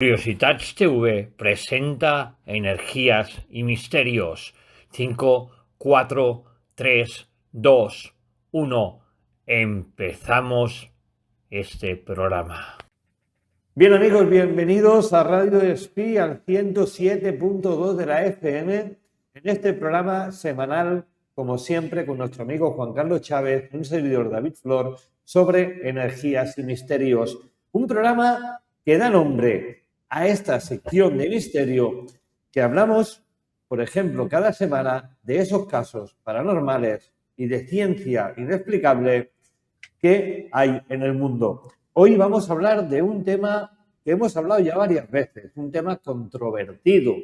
Curiositats TV presenta Energías y Misterios. 5, 4, 3, 2, 1. Empezamos este programa. Bien amigos, bienvenidos a Radio Espí al 107.2 de la FM, en este programa semanal, como siempre, con nuestro amigo Juan Carlos Chávez, un servidor David Flor, sobre energías y misterios. Un programa que da nombre a esta sección de misterio que hablamos, por ejemplo, cada semana de esos casos paranormales y de ciencia inexplicable que hay en el mundo. Hoy vamos a hablar de un tema que hemos hablado ya varias veces, un tema controvertido,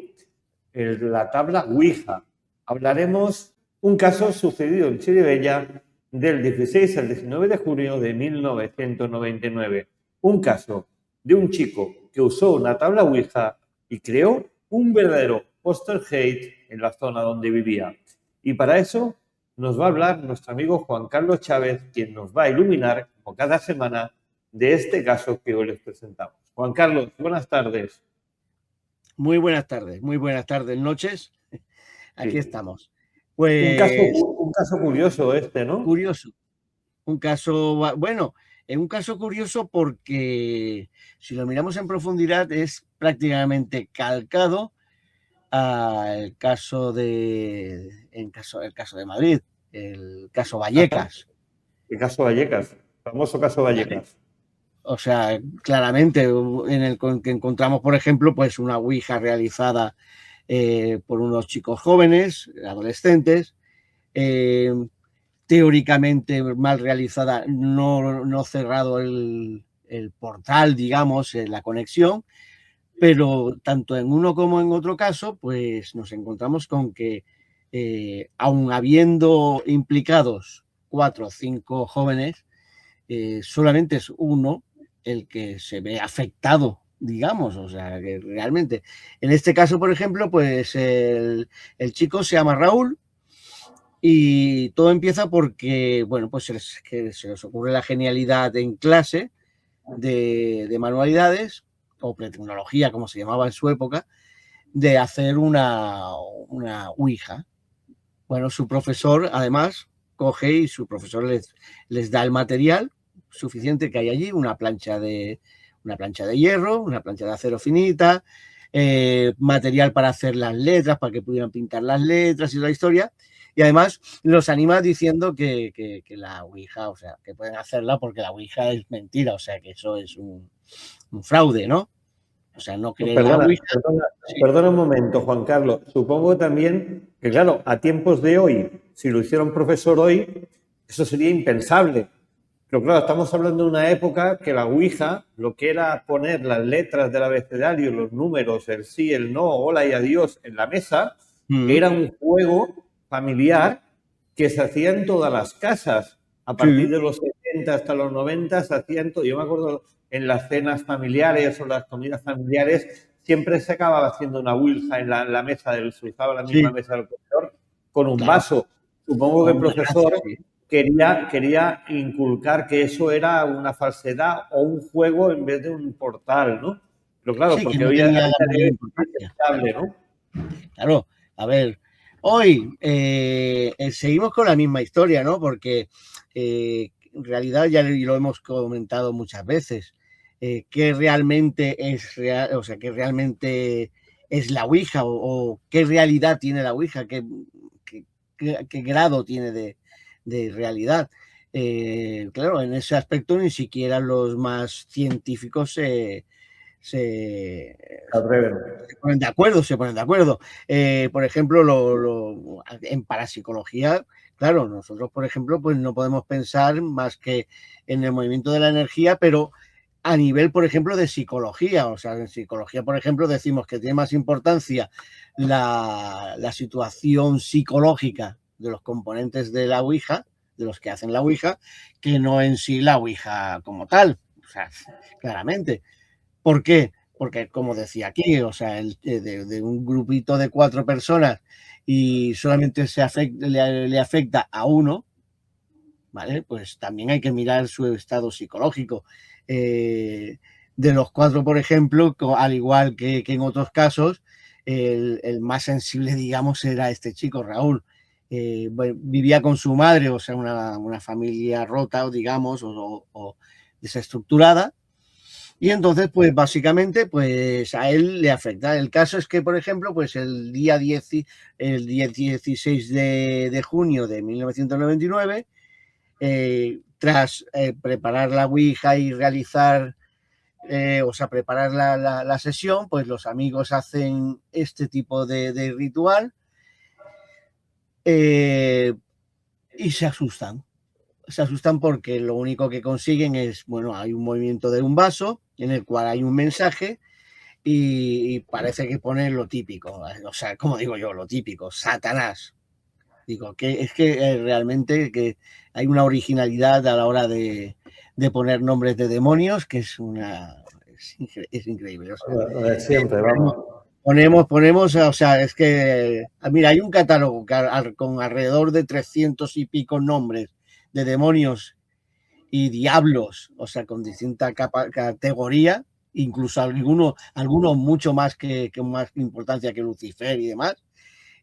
la tabla Ouija. Hablaremos un caso sucedido en Chirivella del 16 al 19 de junio de 1999. Un caso de un chico que usó una tabla Ouija y creó un verdadero poltergeist en la zona donde vivía. Y para eso nos va a hablar nuestro amigo Juan Carlos Chávez, quien nos va a iluminar, como cada semana, de este caso que hoy les presentamos. Juan Carlos, buenas tardes. Muy buenas tardes, noches. Aquí Sí. estamos. Pues un caso curioso este, ¿no? Curioso. Un caso, bueno, es un caso curioso porque si lo miramos en profundidad es prácticamente calcado al caso de Madrid, el caso Vallecas. El caso Vallecas, famoso caso Vallecas. O sea, claramente en el que encontramos, por ejemplo, pues una ouija realizada por unos chicos jóvenes, adolescentes, teóricamente mal realizada, no cerrado el portal, digamos, la conexión, pero tanto en uno como en otro caso, pues nos encontramos con que, aun habiendo implicados 4 o 5 jóvenes, solamente es uno el que se ve afectado, digamos, o sea, que realmente, en este caso, por ejemplo, pues el chico se llama Raúl y todo empieza porque, bueno, pues se les ocurre la genialidad en clase de manualidades o pretecnología, como se llamaba en su época, de hacer una ouija. Bueno, su profesor, además, coge y su profesor les da el material suficiente que hay allí, una plancha de hierro, una plancha de acero finita, material para hacer las letras, para que pudieran pintar las letras y la historia, y además los anima diciendo que la ouija, o sea, que pueden hacerla porque la ouija es mentira, o sea, que eso es un fraude, ¿no? O sea, no creen la ouija. Perdona un momento, Juan Carlos. Supongo también que, claro, a tiempos de hoy, si lo hiciera un profesor hoy, eso sería impensable. Pero claro, estamos hablando de una época que la ouija, lo que era poner las letras del abecedario, los números, el sí, el no, hola y adiós en la mesa, era un juego familiar que se hacía en todas las casas. A partir de los 70 hasta los 90 se hacían todo. Yo me acuerdo en las cenas familiares o las comidas familiares, siempre se acababa haciendo una ouija en la mesa se usaba la misma mesa del profesor con un vaso. Supongo que el profesor quería inculcar que eso era una falsedad o un juego en vez de un portal, ¿no? Pero claro, porque no hoy tenía es importancia. ¿no? Claro, a ver, hoy seguimos con la misma historia, ¿no? Porque en realidad ya lo hemos comentado muchas veces, qué realmente es real, o sea, qué realmente es la ouija o qué realidad tiene la ouija, qué grado tiene de realidad. Claro, en ese aspecto ni siquiera los más científicos se ponen de acuerdo. Por ejemplo, en parapsicología, claro, nosotros, por ejemplo, pues no podemos pensar más que en el movimiento de la energía, pero a nivel, por ejemplo, de psicología. O sea, en psicología, por ejemplo, decimos que tiene más importancia la situación psicológica de los componentes de la ouija, de los que hacen la ouija, que no en sí la ouija como tal. O sea, claramente. ¿Por qué? Porque, como decía aquí, o sea, de un grupito de 4 personas y solamente le afecta a uno, ¿vale? Pues también hay que mirar su estado psicológico. De los 4, por ejemplo, al igual que en otros casos, el más sensible, digamos, era este chico, Raúl. Bueno, vivía con su madre, o sea, una familia rota, digamos, o desestructurada. Y entonces, pues básicamente, pues a él le afecta. El caso es que, por ejemplo, pues el día 16 de junio de 1999, tras preparar la Ouija y realizar, o sea, preparar la sesión, pues los amigos hacen este tipo de ritual y se asustan. Se asustan porque lo único que consiguen es, bueno, hay un movimiento de un vaso en el cual hay un mensaje y parece que pone lo típico, o sea, como digo yo, lo típico, Satanás. Digo, que es que realmente que hay una originalidad a la hora de poner nombres de demonios que es es increíble. O sea, siempre, vamos. Ponemos, o sea, es que, mira, hay un catálogo con alrededor de 300 y pico nombres de demonios y diablos, o sea, con distinta categoría, incluso algunos mucho más que más importancia que Lucifer y demás.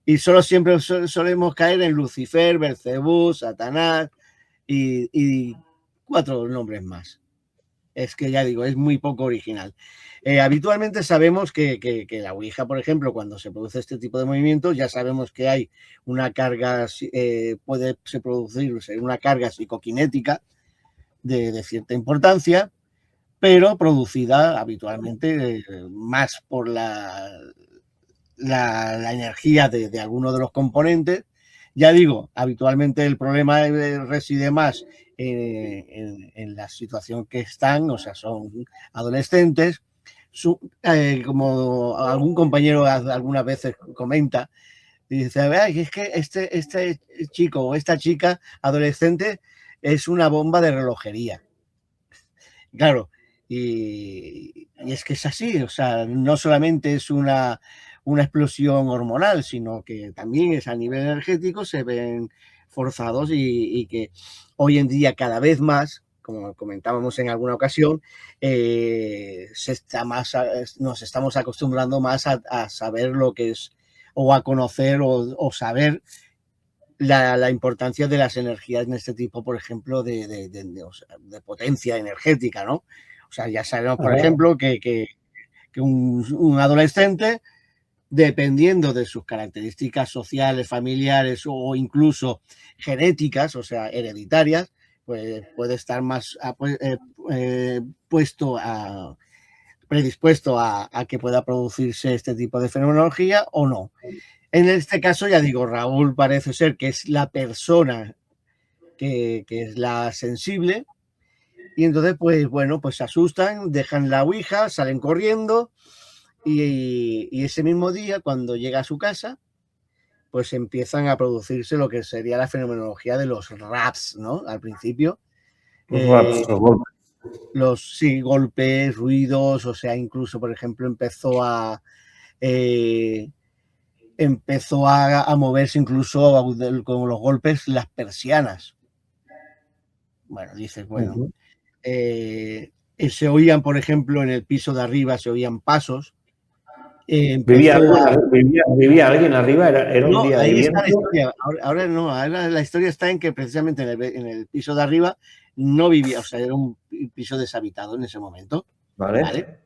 Y solo siempre solemos caer en Lucifer, Belcebú, Satanás y 4 nombres más. Es que ya digo, es muy poco original. Habitualmente sabemos que la Ouija, por ejemplo, cuando se produce este tipo de movimientos, ya sabemos que hay una carga, puede producirse una carga psicoquinética de cierta importancia, pero producida habitualmente más por la energía de alguno de los componentes. Ya digo, habitualmente el problema reside más en la situación que están, o sea, son adolescentes. Como algún compañero algunas veces comenta, dice, es que este chico o esta chica adolescente es una bomba de relojería. Claro, y es que es así, o sea, no solamente es una explosión hormonal, sino que también es a nivel energético, se ven forzados y que hoy en día cada vez más, como comentábamos en alguna ocasión, nos estamos acostumbrando más a saber lo que es, o a conocer o saber la importancia de las energías en este tipo, por ejemplo, de potencia energética, ¿no? O sea, ya sabemos, por ejemplo, que un adolescente, dependiendo de sus características sociales, familiares o incluso genéticas, o sea, hereditarias, pues puede estar más predispuesto a que pueda producirse este tipo de fenomenología o no. En este caso, ya digo, Raúl parece ser que es la persona que es la sensible y entonces, pues bueno, pues se asustan, dejan la Ouija, salen corriendo y ese mismo día, cuando llega a su casa, pues empiezan a producirse lo que sería la fenomenología de los raps, ¿no? Al principio. Sí, golpes, ruidos, o sea, incluso, por ejemplo, empezó a moverse incluso con los golpes las persianas. Bueno, dices, bueno, se oían, por ejemplo, en el piso de arriba se oían pasos. ¿Vivía alguien arriba? ¿Era un día de viento? Está la historia. Ahora no, ahora la historia está en que precisamente en el piso de arriba no vivía, o sea, era un piso deshabitado en ese momento. ¿Vale?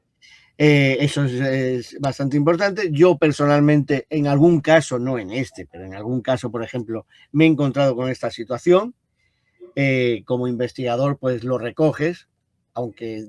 Eso es bastante importante. Yo personalmente, en algún caso, no en este, pero en algún caso, por ejemplo, me he encontrado con esta situación. Como investigador, pues lo recoges, aunque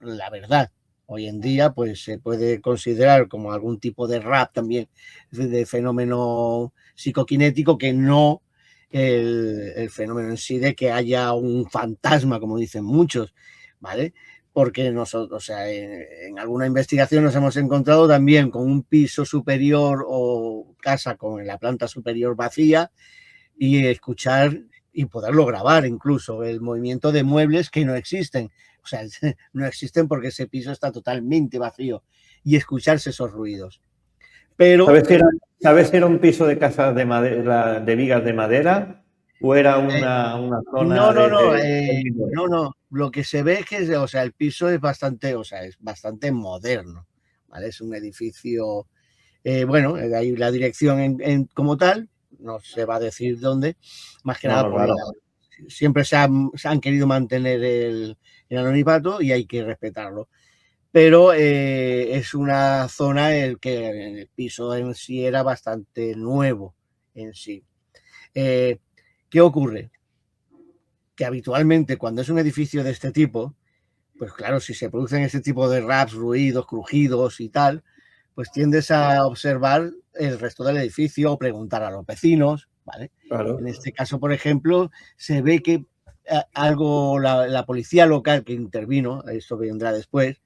la verdad, hoy en día, pues se puede considerar como algún tipo de rap también, de fenómeno psicoquinético, que no el fenómeno en sí de que haya un fantasma, como dicen muchos, ¿vale? Porque nosotros, o sea, en alguna investigación nos hemos encontrado también con un piso superior o casa con la planta superior vacía y escuchar y poderlo grabar incluso, el movimiento de muebles que no existen. O sea, no existen porque ese piso está totalmente vacío y escucharse esos ruidos. Pero ¿Sabes si era un piso de casas de madera, de vigas de madera? ¿O era una No, zona no, no, dormitorio? no, no. Lo que se ve es que, o sea, el piso es bastante, o sea, es bastante moderno, ¿vale? Es un edificio, bueno, ahí la dirección como tal, no se va a decir dónde, más que No, nada no, por claro. siempre se han querido mantener el anonimato y hay que respetarlo. Pero es una zona en que el piso en sí era bastante nuevo en sí. ¿Qué ocurre? Que habitualmente cuando es un edificio de este tipo, pues claro, si se producen este tipo de raps, ruidos, crujidos y tal, pues tiendes a observar el resto del edificio o preguntar a los vecinos, ¿vale? Claro. En este caso, por ejemplo, se ve que algo, la policía local que intervino, esto vendrá después,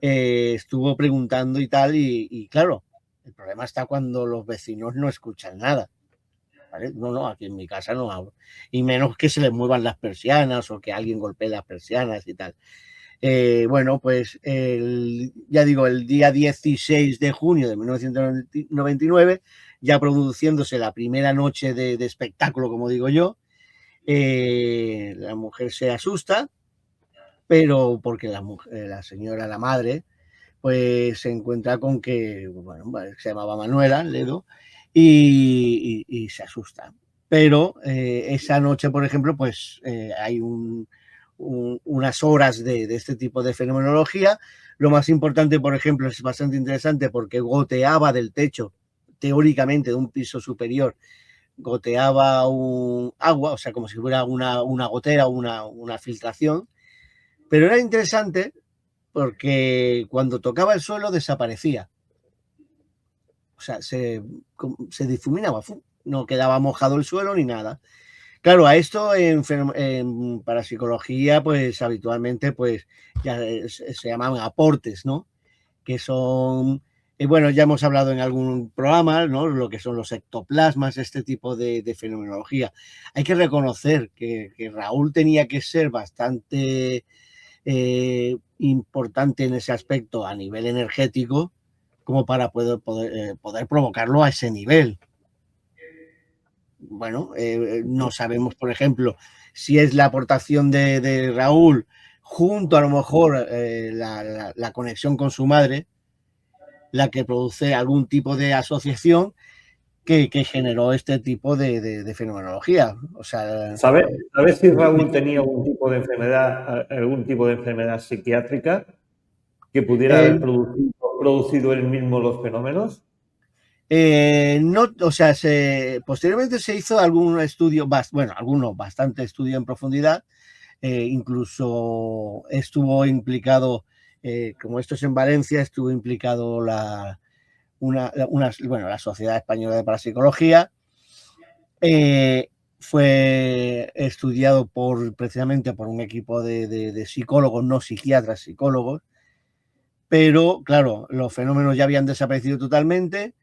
estuvo preguntando y tal, y claro, el problema está cuando los vecinos no escuchan nada. ¿Vale? No, no, aquí en mi casa no hago. Y menos que se les muevan las persianas o que alguien golpee las persianas y tal. Bueno, pues ya digo, el día 16 de junio de 1999, ya produciéndose la primera noche de espectáculo, como digo yo, la mujer se asusta, pero porque la señora, la madre, pues se encuentra con que, bueno, se llamaba Manuela Ledo y se asusta. Pero esa noche, por ejemplo, pues hay unas horas de este tipo de fenomenología. Lo más importante, por ejemplo, es bastante interesante porque goteaba del techo, teóricamente de un piso superior, goteaba agua, o sea, como si fuera una gotera, una filtración. Pero era interesante porque cuando tocaba el suelo desaparecía. O sea, se difuminaba, no quedaba mojado el suelo ni nada. Claro, a esto en parapsicología, pues habitualmente pues ya se llaman aportes, ¿no? Que son, bueno, ya hemos hablado en algún programa, ¿no? Lo que son los ectoplasmas, este tipo de fenomenología. Hay que reconocer que Raúl tenía que ser bastante importante en ese aspecto a nivel energético como para poder provocarlo a ese nivel. Bueno, no sabemos, por ejemplo, si es la aportación de Raúl junto a lo mejor la conexión con su madre, la que produce algún tipo de asociación que generó este tipo de fenomenología. O sea, ¿Sabes si Raúl tenía algún tipo de enfermedad psiquiátrica que pudiera haber producido él mismo los fenómenos? no, o sea, posteriormente se hizo algún estudio, bastante estudio en profundidad, incluso estuvo implicado, como esto es en Valencia, estuvo implicado la Sociedad Española de Parapsicología, fue estudiado precisamente por un equipo de psicólogos, no psiquiatras, psicólogos, pero claro, los fenómenos ya habían desaparecido totalmente.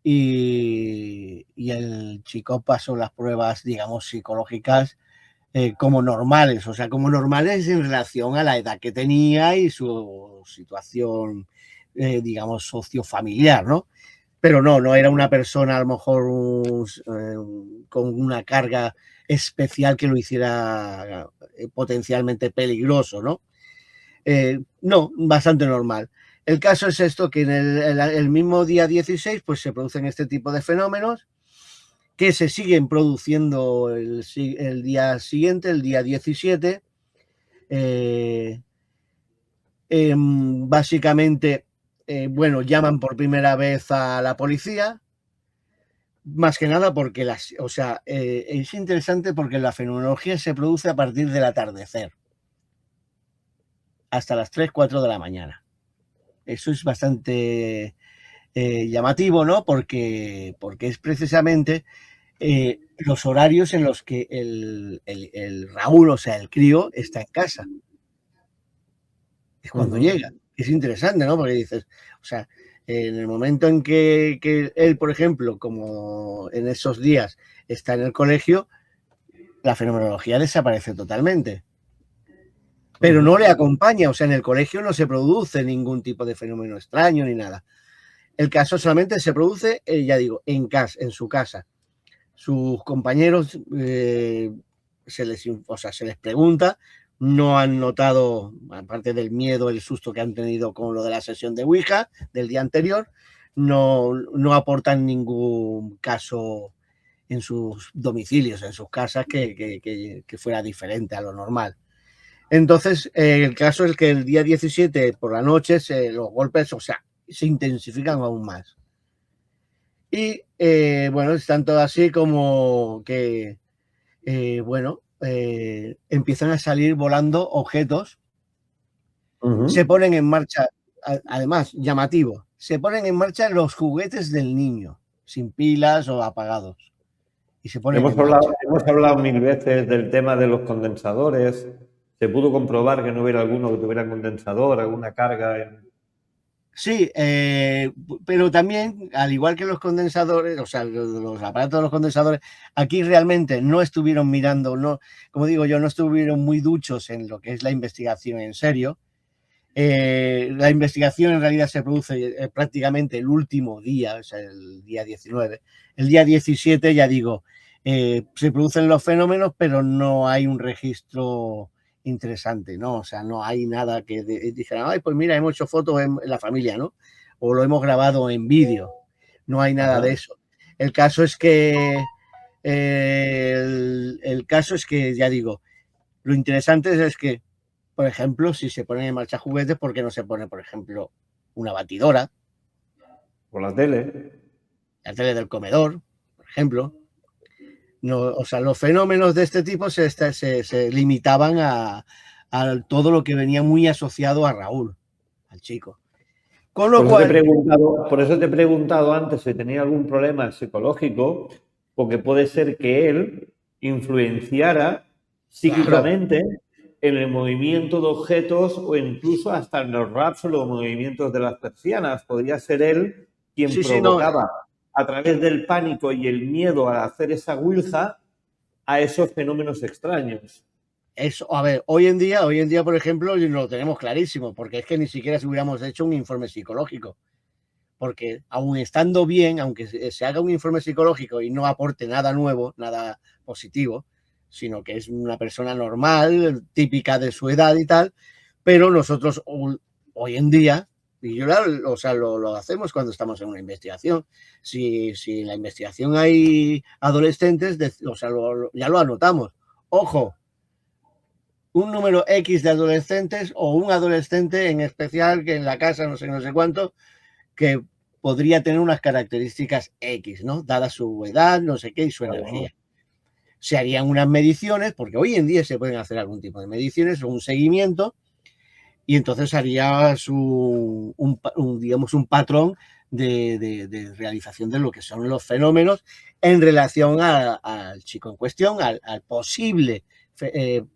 Y el chico pasó las pruebas, digamos, psicológicas como normales, o sea, como normales en relación a la edad que tenía y su situación, digamos, sociofamiliar, ¿no? Pero no era una persona a lo mejor con una carga especial que lo hiciera potencialmente peligroso, ¿no? No, bastante normal. El caso es esto, que en el mismo día 16 pues se producen este tipo de fenómenos que se siguen produciendo el día siguiente, el día 17. Básicamente, bueno, llaman por primera vez a la policía, más que nada porque es interesante porque la fenomenología se produce a partir del atardecer hasta las 3, 4 de la mañana. Eso es bastante llamativo, ¿no? Porque es precisamente los horarios en los que el Raúl, o sea, el crío, está en casa. Es cuando llega. Es interesante, ¿no? Porque dices, o sea, en el momento en que él, por ejemplo, como en esos días está en el colegio, la fenomenología desaparece totalmente. Pero no le acompaña, o sea, en el colegio no se produce ningún tipo de fenómeno extraño ni nada. El caso solamente se produce, ya digo, en su casa. sus compañeros se les pregunta, no han notado, aparte del miedo, el susto que han tenido con lo de la sesión de Ouija del día anterior, no aportan ningún caso en sus domicilios, en sus casas, que fuera diferente a lo normal. Entonces, el caso es que el día 17 por la noche los golpes, se intensifican aún más. Y bueno, es tanto así como que, empiezan a salir volando objetos, se ponen en marcha, además, llamativo, se ponen en marcha los juguetes del niño, sin pilas o apagados. Y se ponen en marcha. Hemos hablado 1000 veces del tema de los condensadores. Se pudo comprobar que no hubiera alguno que tuviera condensador, alguna carga. Sí, pero también, al igual que los condensadores, o sea, los aparatos de los condensadores, aquí realmente no estuvieron mirando, no, como digo yo, no estuvieron muy duchos en lo que es la investigación en serio. La investigación en realidad se produce prácticamente el último día, o sea, el día 19. El día 17, ya digo, se producen los fenómenos, pero no hay un registro interesante, ¿no? O sea, no hay nada que dijeran, ay, pues mira, hemos hecho fotos en la familia, ¿no? O lo hemos grabado en vídeo. No hay nada de eso. El caso es que, ya digo, lo interesante es que, por ejemplo, si se ponen en marcha juguetes, ¿por qué no se pone, por ejemplo, una batidora? O la tele. La tele del comedor, por ejemplo. No, o sea, los fenómenos de este tipo se limitaban a todo lo que venía muy asociado a Raúl, al chico. Con lo cual, por eso te he preguntado antes si tenía algún problema psicológico, porque puede ser que él influenciara psíquicamente en el movimiento de objetos o incluso hasta en los raps o los movimientos de las persianas. Podría ser él quien provocaba a través del pánico y el miedo a hacer esa ouija a esos fenómenos extraños. Eso, a ver, hoy en día, por ejemplo, lo tenemos clarísimo, porque es que ni siquiera si hubiéramos hecho un informe psicológico. Porque aun estando bien, aunque se haga un informe psicológico y no aporte nada nuevo, nada positivo, sino que es una persona normal, típica de su edad y tal, pero nosotros hoy en día, y yo, o sea, lo hacemos cuando estamos en una investigación. Si en la investigación hay adolescentes, o sea, ya lo anotamos. Ojo, un número X de adolescentes o un adolescente en especial que en la casa no sé cuánto, que podría tener unas características X, ¿no? Dada su edad, no sé qué, y su energía. Se harían unas mediciones, porque hoy en día se pueden hacer algún tipo de mediciones o un seguimiento, y entonces haría digamos, un patrón de realización de lo que son los fenómenos en relación al chico en cuestión, al posible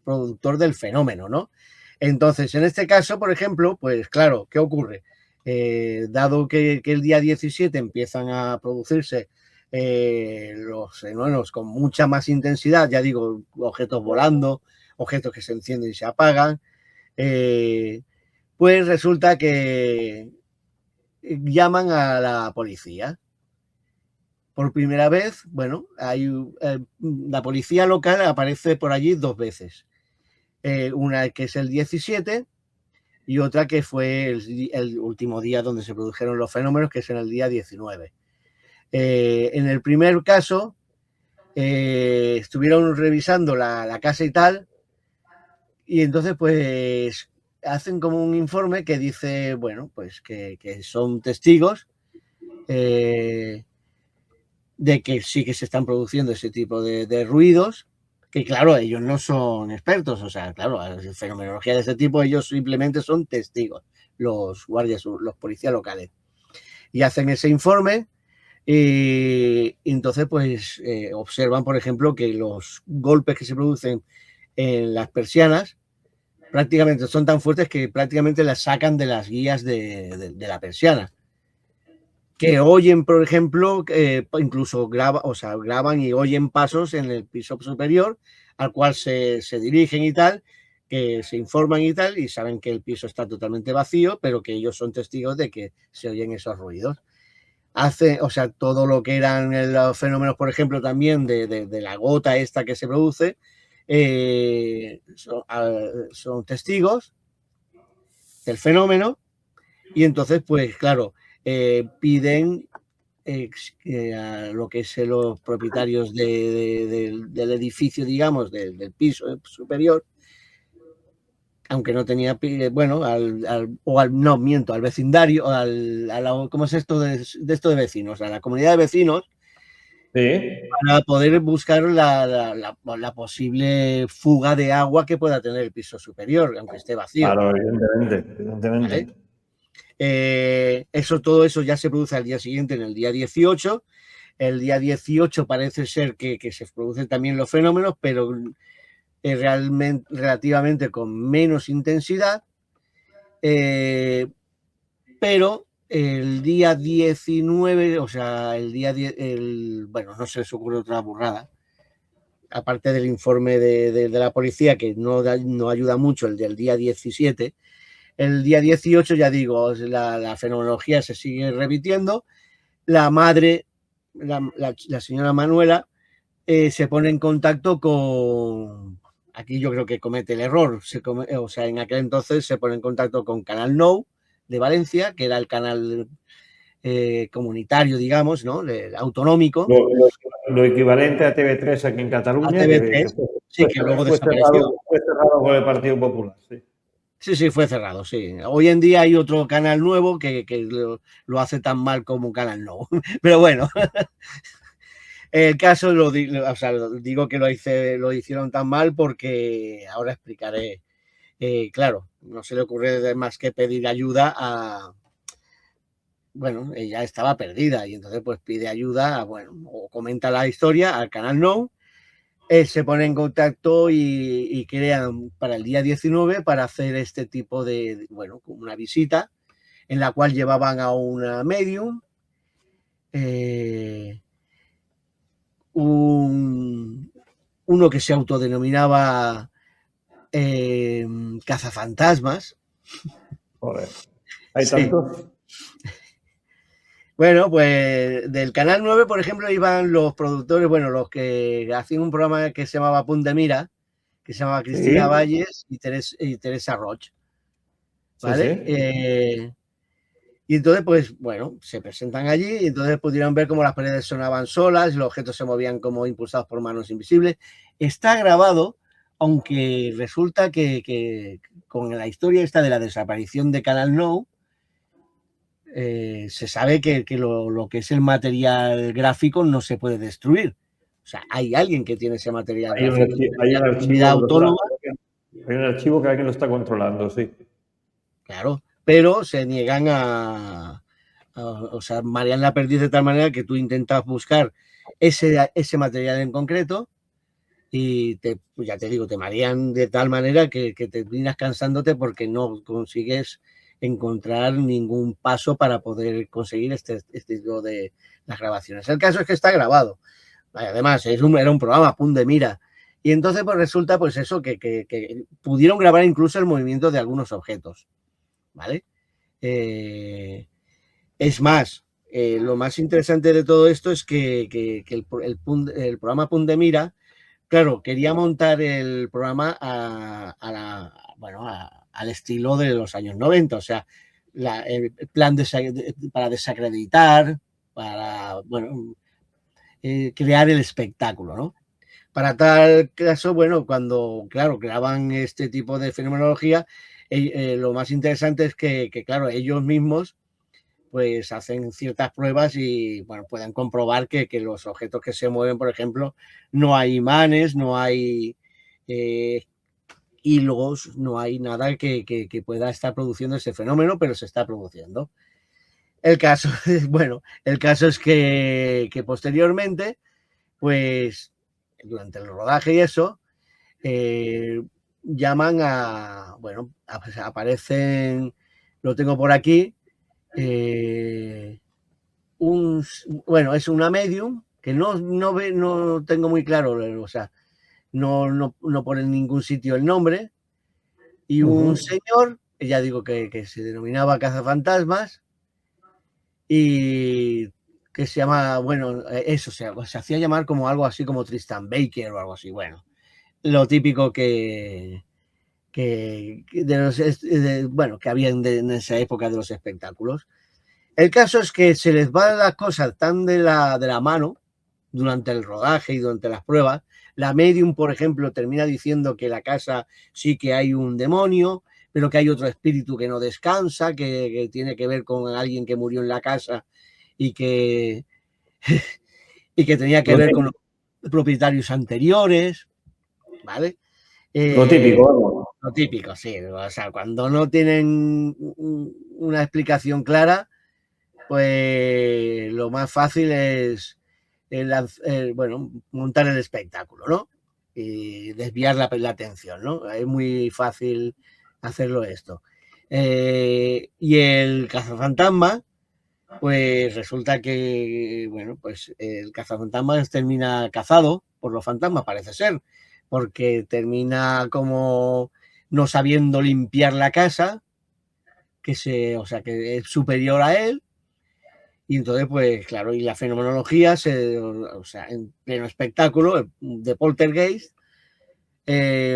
productor del fenómeno, ¿no? Entonces, en este caso, por ejemplo, pues claro, ¿qué ocurre? Dado que el día 17 empiezan a producirse los fenómenos con mucha más intensidad, ya digo, objetos volando, objetos que se encienden y se apagan, pues resulta que llaman a la policía. Por primera vez, bueno, la policía local aparece por allí 2 veces. Una que es el 17 y otra que fue el último día donde se produjeron los fenómenos, que es en el día 19. En el primer caso, estuvieron revisando la casa y tal, y entonces pues hacen como un informe que dice, bueno, pues que son testigos de que sí que se están produciendo ese tipo de ruidos, que claro, ellos no son expertos, o sea, claro, en fenomenología de ese tipo, ellos simplemente son testigos, los guardias, los policías locales. Y hacen ese informe y entonces pues observan, por ejemplo, que los golpes que se producen en las persianas prácticamente son tan fuertes que prácticamente las sacan de las guías de la persiana. Que oyen, por ejemplo, incluso graban y oyen pasos en el piso superior, al cual se dirigen y tal, que se informan y tal, y saben que el piso está totalmente vacío, pero que ellos son testigos de que se oyen esos ruidos. hace, o sea, todo lo que eran los fenómenos, por ejemplo, también de la gota esta que se produce, son testigos del fenómeno y entonces, pues claro, piden a lo que es los propietarios del edificio, digamos, del piso superior, aunque no tenía, bueno, no, miento, al vecindario, ¿cómo es esto de esto de vecinos? A la comunidad de vecinos, Sí. para poder buscar la posible fuga de agua que pueda tener el piso superior, aunque esté vacío. Claro, evidentemente. ¿Vale? Todo eso ya se produce al día siguiente, en el día 18. El día 18 parece ser que se producen también los fenómenos, pero relativamente con menos intensidad. Pero el día 19, o sea, el día 10, bueno, no se les ocurre otra burrada, aparte del informe de la policía, que no ayuda mucho, el del día 17. El día 18, ya digo, la fenomenología se sigue repitiendo. La madre, la señora Manuela, se pone en contacto con... Aquí yo creo que comete el error. O sea, en aquel entonces se pone en contacto con Canal Nou de Valencia, que era el canal comunitario, digamos, ¿no? Autonómico. Lo equivalente a TV3 aquí en Cataluña, a TV3, que luego desapareció. Fue cerrado por el Partido Popular, sí. Sí, fue cerrado, sí. Hoy en día hay otro canal nuevo que lo hace tan mal como Canal Nou. Pero bueno, el caso digo que lo hicieron tan mal porque ahora explicaré. Claro, no se le ocurre más que pedir ayuda a... Bueno, ella estaba perdida y entonces pues pide ayuda, o comenta la historia al Canal Nou. Se pone en contacto y crean para el día 19 para hacer este tipo de, una visita en la cual llevaban a una medium, uno que se autodenominaba cazafantasmas. Joder, ¿hay tantos? Bueno, pues del Canal 9, por ejemplo, iban los productores, los que hacían un programa que se llamaba Punt de Mira, que se llamaba Cristina Valles y Teresa Roch. ¿Vale? Sí. Y entonces, pues, se presentan allí y entonces pudieron ver cómo las paredes sonaban solas, los objetos se movían como impulsados por manos invisibles. Está grabado, aunque resulta que con la historia esta de la desaparición de Canal Nou, se sabe que lo que es el material gráfico no se puede destruir. O sea, hay alguien que tiene ese material gráfico. Hay un archivo autónoma. Hay un archivo que alguien lo está controlando, sí. Claro, pero se niegan o sea, marean la perdiz de tal manera que tú intentas buscar ese material en concreto y ya te digo, te marean de tal manera que terminas cansándote porque no consigues encontrar ningún paso para poder conseguir este tipo de las grabaciones. El caso es que está grabado. Además, era un programa Punt de Mira. Y entonces pues resulta pues eso, que pudieron grabar incluso el movimiento de algunos objetos. ¿Vale? Es más, lo más interesante de todo esto es que el programa Punt de Mira, claro, quería montar el programa al estilo de los años 90, o sea, el plan para desacreditar, para, crear el espectáculo, ¿no? Para tal caso, cuando, claro, creaban este tipo de fenomenología, lo más interesante es que, claro, ellos mismos pues hacen ciertas pruebas y pueden comprobar que los objetos que se mueven, por ejemplo, no hay imanes, no hay hilos, no hay nada que pueda estar produciendo ese fenómeno, pero se está produciendo. El caso es que posteriormente, pues durante el rodaje y eso, llaman aparecen, lo tengo por aquí, es una medium que no tengo muy claro, o sea, no pone en ningún sitio el nombre, y un señor, ya digo que se denominaba cazafantasmas, y que se llama, bueno, eso se hacía llamar como algo así como Tristan Baker o algo así. Bueno, lo típico que bueno, que había en esa época de los espectáculos. El caso es que se les van las cosas tan de la mano durante el rodaje y durante las pruebas. La medium, por ejemplo, termina diciendo que la casa sí que hay un demonio, pero que hay otro espíritu que no descansa, que tiene que ver con alguien que murió en la casa y que, y que tenía que ver con los propietarios anteriores, ¿vale? Lo típico, vamos. Lo típico, sí. O sea, cuando no tienen una explicación clara, pues lo más fácil es bueno, montar el espectáculo, ¿no? Y desviar la atención, ¿no? Es muy fácil hacerlo esto. Y el cazafantasma, pues resulta que, bueno, pues el cazafantasmas termina cazado por los fantasmas, parece ser, porque termina como no sabiendo limpiar la casa, o sea, que es superior a él. Y entonces, pues claro, y la fenomenología, o sea, en pleno espectáculo de Poltergeist,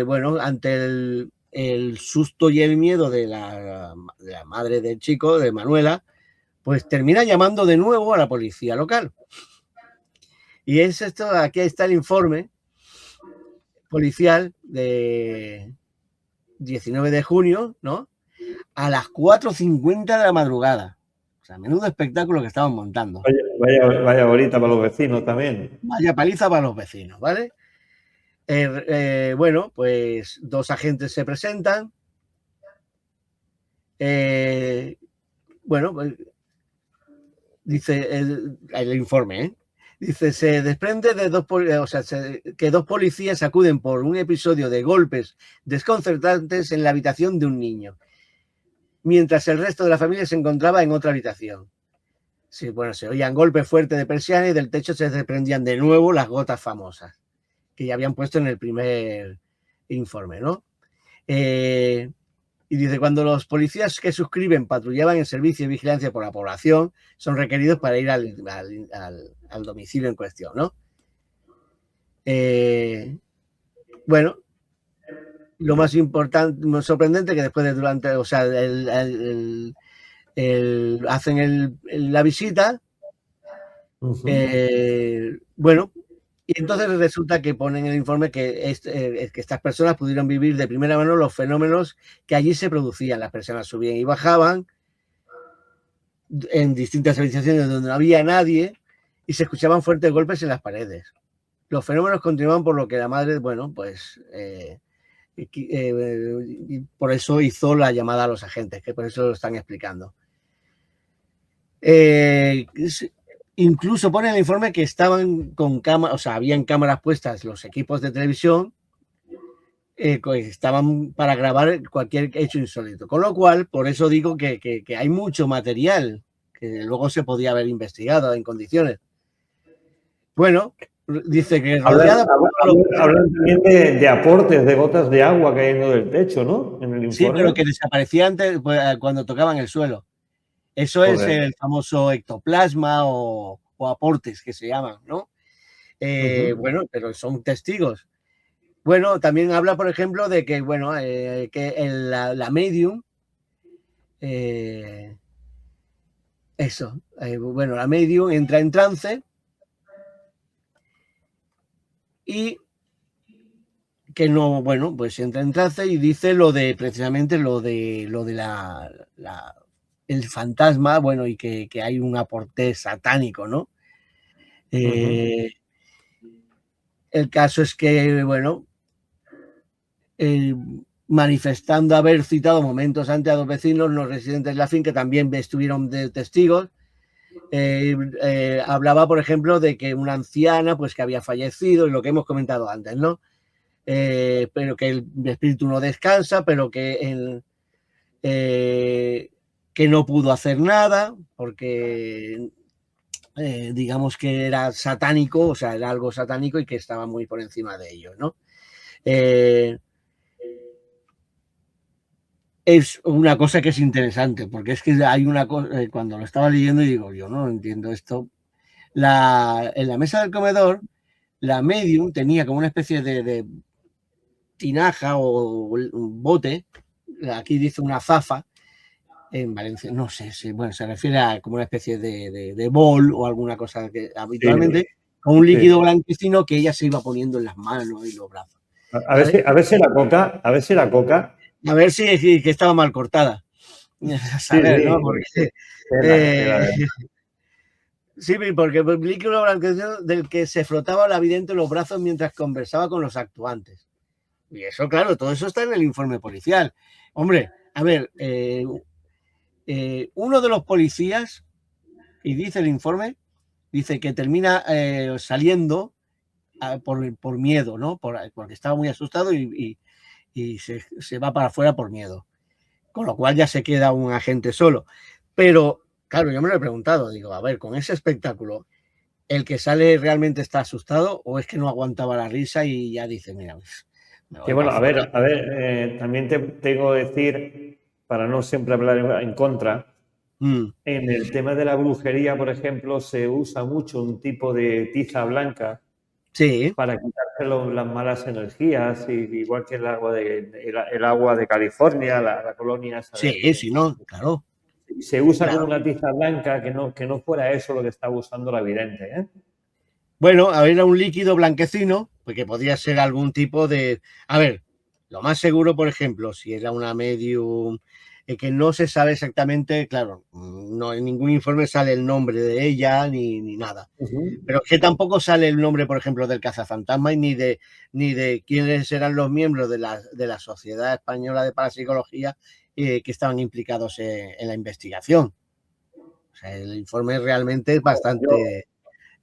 bueno, ante el susto y el miedo de la madre del chico, de Manuela, pues termina llamando de nuevo a la policía local. Y es esto, aquí está el informe policial de 19 de junio, ¿no? A las 4:50 de la madrugada. O sea, menudo espectáculo que estaban montando. Vaya bolita para los vecinos también. Vaya paliza para los vecinos, ¿vale? Bueno, pues 2 agentes se presentan. Bueno, pues, dice el informe, ¿eh? Dice, se desprende de que 2 policías acuden por un episodio de golpes desconcertantes en la habitación de un niño, mientras el resto de la familia se encontraba en otra habitación. Sí, bueno, se oían golpes fuertes de persiana y del techo se desprendían de nuevo las gotas famosas que ya habían puesto en el primer informe, ¿no? Y dice, cuando los policías que suscriben patrullaban en servicio de vigilancia por la población, son requeridos para ir al domicilio en cuestión, ¿no? Bueno, lo más importante, más sorprendente que después de durante, o sea, hacen la visita, bueno, y entonces resulta que ponen en el informe que estas personas pudieron vivir de primera mano los fenómenos que allí se producían. Las personas subían y bajaban en distintas habitaciones donde no había nadie y se escuchaban fuertes golpes en las paredes. Los fenómenos continuaban, por lo que la madre, bueno, pues por eso hizo la llamada a los agentes, que por eso lo están explicando. Incluso pone en el informe que estaban con cámaras, o sea, habían cámaras puestas los equipos de televisión, estaban para grabar cualquier hecho insólito. Con lo cual, por eso digo que hay mucho material que luego se podía haber investigado en condiciones. Bueno, dice que hablan también de aportes de gotas de agua cayendo del techo, ¿no? En el informe. Sí, pero que desaparecían cuando tocaban el suelo. Eso es el famoso ectoplasma o aportes que se llaman, ¿no? Bueno, pero son testigos. Bueno, también habla, por ejemplo, de que, bueno, que la medium, bueno, la medium entra en trance y que no, bueno, pues entra en trance y dice precisamente lo de el fantasma, bueno, y que hay un aporte satánico, ¿no? El caso es que, bueno, manifestando haber citado momentos antes a 2 vecinos no residentes de la finca, que también estuvieron de testigos, hablaba, por ejemplo, de que una anciana, pues que había fallecido, y lo que hemos comentado antes, ¿no? Pero que el espíritu no descansa, pero que no pudo hacer nada, porque digamos que era satánico, o sea, era algo satánico y que estaba muy por encima de ellos, ¿no? Es una cosa que es interesante, porque es que hay una cosa, cuando lo estaba leyendo digo, yo no entiendo esto, en la mesa del comedor, la medium tenía como una especie de tinaja o un bote, aquí dice una zafa, en Valencia, no sé si, bueno, se refiere a como una especie de bol o alguna cosa que habitualmente, con un líquido blanquecino que ella se iba poniendo en las manos y los brazos. A ver si la coca, a ver si la coca. A ver si que estaba mal cortada. A saber, ¿no? Porque, sí, porque el líquido blanquecino del que se frotaba la vidente los brazos mientras conversaba con los actuantes. Y eso, claro, todo eso está en el informe policial. Hombre, a ver, uno de los policías, y dice el informe, dice que termina saliendo por miedo, ¿no? Porque estaba muy asustado y se va para afuera por miedo. Con lo cual ya se queda un agente solo. Pero, claro, yo me lo he preguntado, digo, a ver, con ese espectáculo, ¿el que sale realmente está asustado o es que no aguantaba la risa y ya dice, mira, que bueno, a ver, también te tengo que decir, para no siempre hablar en contra, en el tema de la brujería, por ejemplo, se usa mucho un tipo de tiza blanca para quitarse las malas energías, igual que el agua de California, la colonia esa. Sí, no, claro. Se usa como una tiza blanca que no fuera eso lo que estaba usando la vidente, ¿eh? Bueno, era un líquido blanquecino, porque podría ser algún tipo de... A ver, lo más seguro, por ejemplo, si era una medium, que no se sabe exactamente, claro, no en ningún informe sale el nombre de ella ni nada. Pero que tampoco sale el nombre, por ejemplo, del cazafantasma y ni de quiénes eran los miembros de la Sociedad Española de Parapsicología que estaban implicados en la investigación. O sea, el informe realmente es bastante...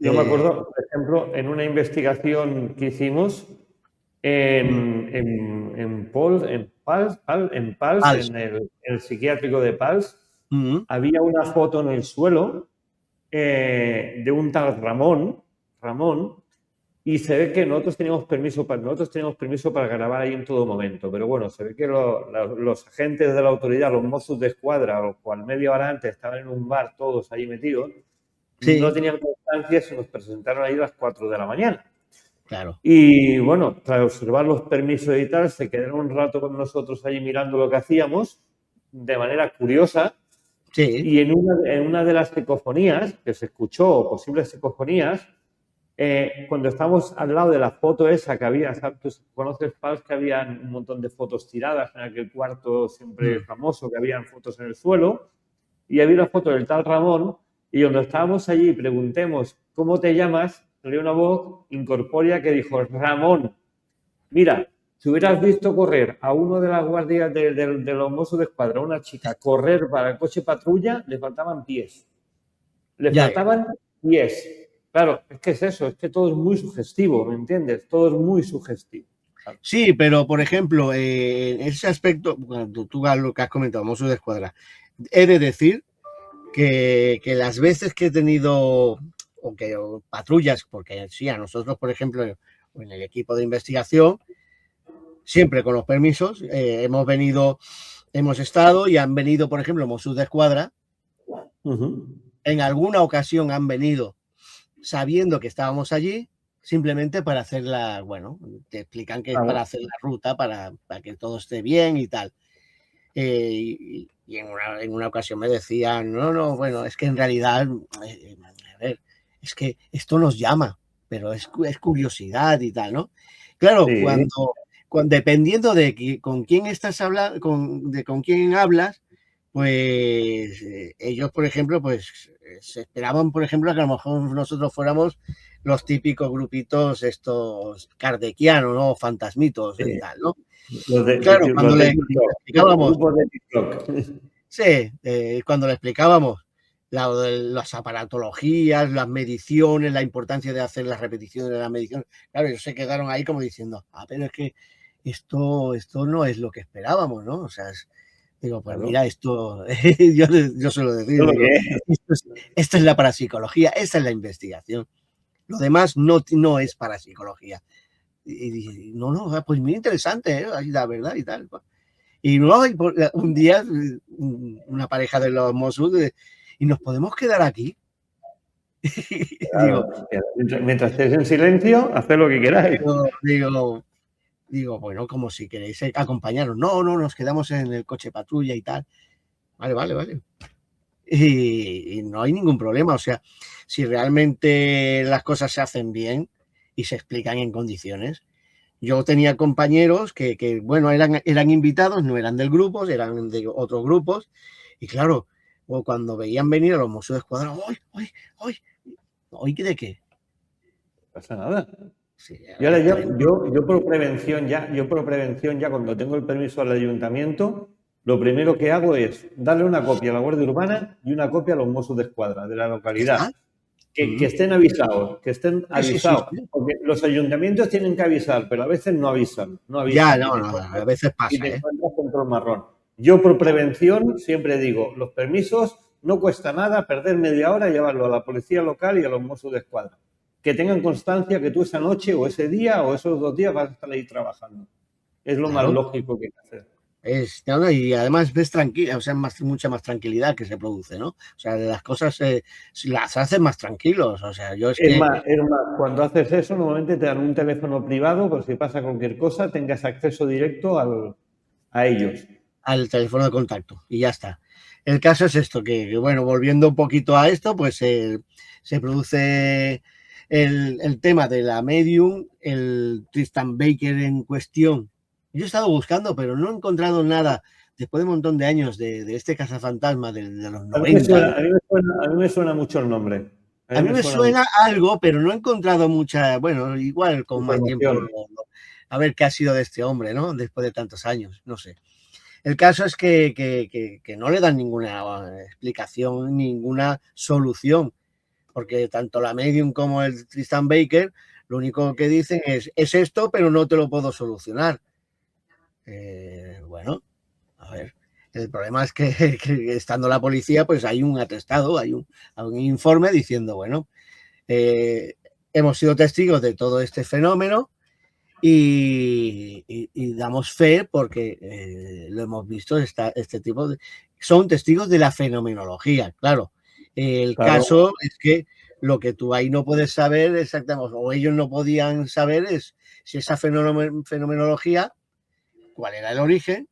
Yo me acuerdo, por ejemplo, en una investigación que hicimos en Pals, en el psiquiátrico de Pals, había una foto en el suelo de un tal Ramón, y se ve que nosotros teníamos permiso para grabar ahí en todo momento, pero bueno, se ve que los agentes de la autoridad, los Mossos de Escuadra, los cual media hora antes estaban en un bar todos ahí metidos, no tenían constancia, se nos presentaron ahí a las 4 de la mañana. Claro. Y bueno, tras observar los permisos y tal, se quedaron un rato con nosotros allí mirando lo que hacíamos, de manera curiosa. Y en una de las psicofonías que se escuchó, posibles psicofonías, cuando estábamos al lado de la foto esa que había, tú conoces, Pals, que había un montón de fotos tiradas en aquel cuarto siempre famoso, que habían fotos en el suelo, y había una foto del tal Ramón, y cuando estábamos allí preguntemos, ¿cómo te llamas?, salió una voz incorpórea que dijo, Ramón, mira, si hubieras visto correr a uno de las guardias de los Mossos de Escuadra, una chica, correr para el coche patrulla, le faltaban pies. Faltaban pies. Claro, es que es eso, es que todo es muy sugestivo, ¿me entiendes? Todo es muy sugestivo. Sí, pero por ejemplo, en ese aspecto, cuando tú lo que has comentado, Mossos de Escuadra, he de decir que las veces que he tenido o patrullas, porque sí, a nosotros, por ejemplo, en el equipo de investigación, siempre con los permisos, hemos estado y han venido, por ejemplo, Mossos de Escuadra. En alguna ocasión han venido sabiendo que estábamos allí, simplemente para hacer te explican que es para hacer la ruta, para que todo esté bien y tal. Y en una ocasión me decían, bueno, es que en realidad, a ver, es que esto nos llama, pero es curiosidad y tal, ¿no? Claro, dependiendo de con quién estás hablando, con quién hablas, pues ellos, por ejemplo, pues se esperaban, por ejemplo, que a lo mejor nosotros fuéramos los típicos grupitos estos kardecianos, ¿no? Fantasmitos y tal, ¿no? Claro, cuando le explicábamos... Sí, cuando le explicábamos las aparatologías, las mediciones, la importancia de hacer las repeticiones de las mediciones, claro, ellos se quedaron ahí como diciendo, pero es que esto no es lo que esperábamos, ¿no? O sea, digo, pues mira, esto, yo suelo decir, esto es la parapsicología, esta es la investigación. Lo demás no es parapsicología. Y pues muy interesante, la verdad y tal. Y un día una pareja de los Mossos y nos podemos quedar aquí. Digo, Claro, mientras estés en silencio, haced lo que queráis. digo, bueno, como si queréis acompañaros. No, no, nos quedamos en el coche patrulla y tal. Vale, vale, vale. Y no hay ningún problema. O sea, si realmente las cosas se hacen bien y se explican en condiciones. Yo tenía compañeros que bueno, eran invitados, no eran del grupo, eran de otros grupos. Y claro, o cuando veían venir a los Mossos de Escuadra, ¡ay, ay, ay! ¿Hoy de qué? No pasa nada. Sí, Y ahora tremendo. yo por prevención ya cuando tengo el permiso del ayuntamiento, lo primero que hago es darle una copia a la Guardia Urbana y una copia a los Mossos de Escuadra de la ¿Ya está? localidad. Que estén avisados, que estén Sí, sí, sí, avisados. sí. Porque los ayuntamientos tienen que avisar, pero a veces no avisan, no Ya, avisan no, no, a veces y te pasa, ¿eh? encuentras control marrón. Yo por prevención siempre digo, los permisos no cuesta nada perder media hora y llevarlo a la policía local y a los Mossos de Escuadra. Que tengan constancia que tú esa noche o ese día o esos 2 días vas a estar ahí trabajando. Es lo más Claro. lógico que hay que hacer. No, no, y además ves tranquila, o sea, mucha más tranquilidad que se produce, ¿no? O sea, de las cosas las hacen más tranquilos. O sea, yo es que Es más, cuando haces eso, normalmente te dan un teléfono privado, por si pasa cualquier cosa, tengas acceso directo a ellos. al teléfono de contacto y ya está. El caso es esto, bueno, volviendo un poquito a esto, pues se produce el tema de la medium, el Tristan Baker en cuestión. Yo he estado buscando, pero no he encontrado nada, después de un montón de años de este cazafantasma de los A mí me 90. suena, a mí me suena, a mí me suena mucho el nombre. A A mí mí me me suena mucho suena algo, pero no he encontrado mucha, bueno, igual la con más tiempo, información. a ver qué ha sido de este hombre, ¿no? Después de tantos años, no sé. El caso es que no le dan ninguna explicación, ninguna solución, porque tanto la medium como el Tristan Baker lo único que dicen es esto, pero no te lo puedo solucionar. Bueno, a ver, el problema es que estando la policía, pues hay un atestado, hay un informe diciendo, bueno, hemos sido testigos de todo este fenómeno y damos fe porque lo hemos visto, este tipo son testigos de la fenomenología, claro. El Claro, caso es que lo que tú ahí no puedes saber exactamente, o ellos no podían saber es si esa fenomenología, cuál era el origen,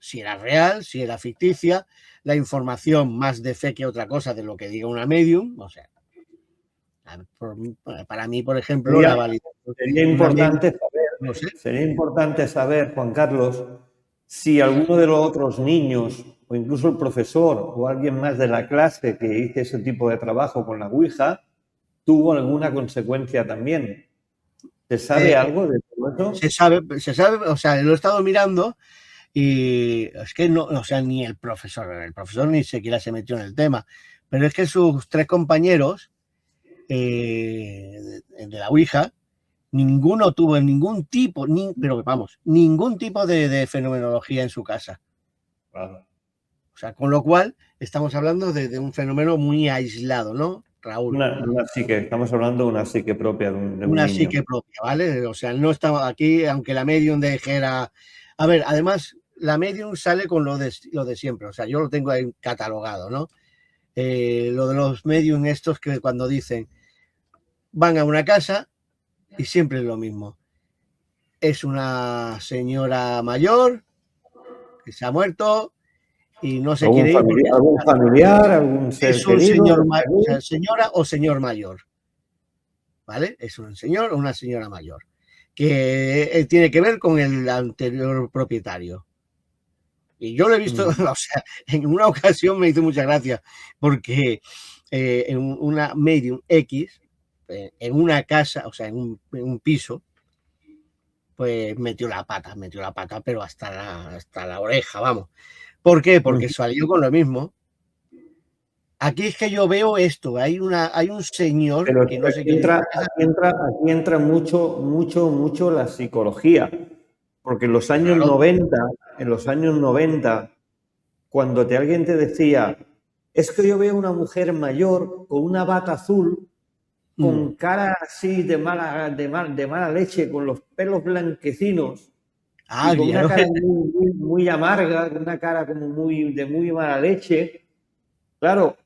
si era real, si era ficticia, la información más de fe que otra cosa de lo que diga una medium, o sea, para mí, por ejemplo, sería, la validación sería de una medium, importante saber, no sé. sería importante saber, Juan Carlos, si alguno de los otros niños o incluso el profesor o alguien más de la clase que hizo ese tipo de trabajo con la Ouija tuvo alguna consecuencia también. ¿Se sabe Eh, algo de todo eso? se sabe, o sea, lo he estado mirando y es que no, o sea, ni el profesor ni siquiera se metió en el tema, pero es que sus tres compañeros de la Ouija, ninguno tuvo ningún tipo, pero vamos, ningún tipo de fenomenología en su casa. Claro. O sea, con lo cual estamos hablando de un fenómeno muy aislado, ¿no, Raúl? Una psique, estamos hablando de una psique propia de un Una niño. psique propia, ¿vale? O sea, no estaba aquí, aunque la medium dijera. A ver, además, la medium sale con lo de siempre, o sea, yo lo tengo ahí catalogado, ¿no? Lo de los medium estos que cuando dicen van a una casa y siempre es lo mismo. Es una señora mayor que se ha muerto y no se quiere ir porque Algún familiar, algún ser es un querido señor, que está o sea, allí. señora o señor mayor, ¿vale? Es un señor o una señora mayor que tiene que ver con el anterior propietario. Y yo lo he visto, o sea, en una ocasión me hizo mucha gracia porque en una medium X, en una casa, o sea, en un piso, pues metió la pata, pero hasta la oreja, vamos. ¿Por qué? Porque salió con lo mismo. Aquí es que yo veo esto, hay un señor Pero que no sé aquí quién entra, es. aquí entra mucho la psicología. Porque Claro. en los años 90, cuando alguien te decía, es que yo veo una mujer mayor con una bata azul, con cara así de mala leche, con los pelos blanquecinos y con Ya una lo cara muy amarga, con una cara como de muy mala leche. Claro,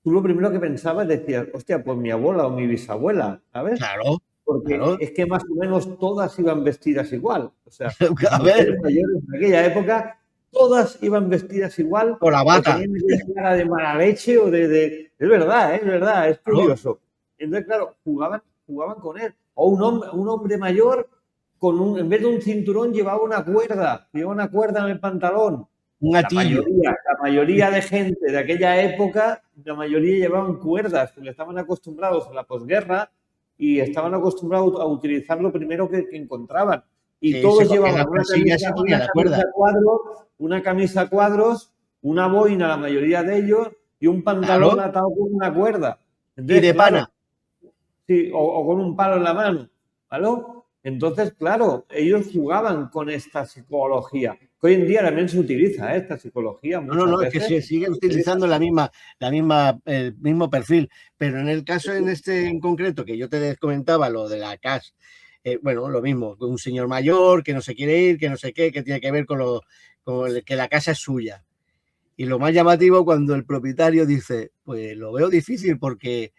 tú lo primero que pensabas decías, hostia, pues mi abuela o mi bisabuela, ¿sabes? Claro, Porque claro. es que más o menos todas iban vestidas igual. O sea, las A ver, mujeres mayores en aquella época, todas iban vestidas igual con la o bata. tenían aquella cara de mala leche o de... Es verdad, es Claro. curioso. Entonces, claro, jugaban con él. O un hombre mayor, en vez de un cinturón, llevaba una cuerda en el pantalón. Un gatillo. La mayoría de gente de aquella época, la mayoría llevaban cuerdas, porque estaban acostumbrados a la posguerra y estaban acostumbrados a utilizar lo primero que encontraban. Y Que todos en llevaban las casillas se ponía la cuerda. una camisa a cuadros, una boina, la mayoría de ellos, y un pantalón Claro. atado con una cuerda. Y Entonces, de claro, pana. sí, o con un palo en la mano, ¿vale? Entonces, claro, ellos jugaban con esta psicología, que hoy en día también se utiliza, esta psicología muchas No, es que veces. se sigue utilizando el mismo perfil, pero en el caso en concreto que yo te comentaba, lo de la casa, bueno, lo mismo, un señor mayor que no se quiere ir, que no sé qué, que tiene que ver con que la casa es suya. Y lo más llamativo cuando el propietario dice, pues lo veo difícil porque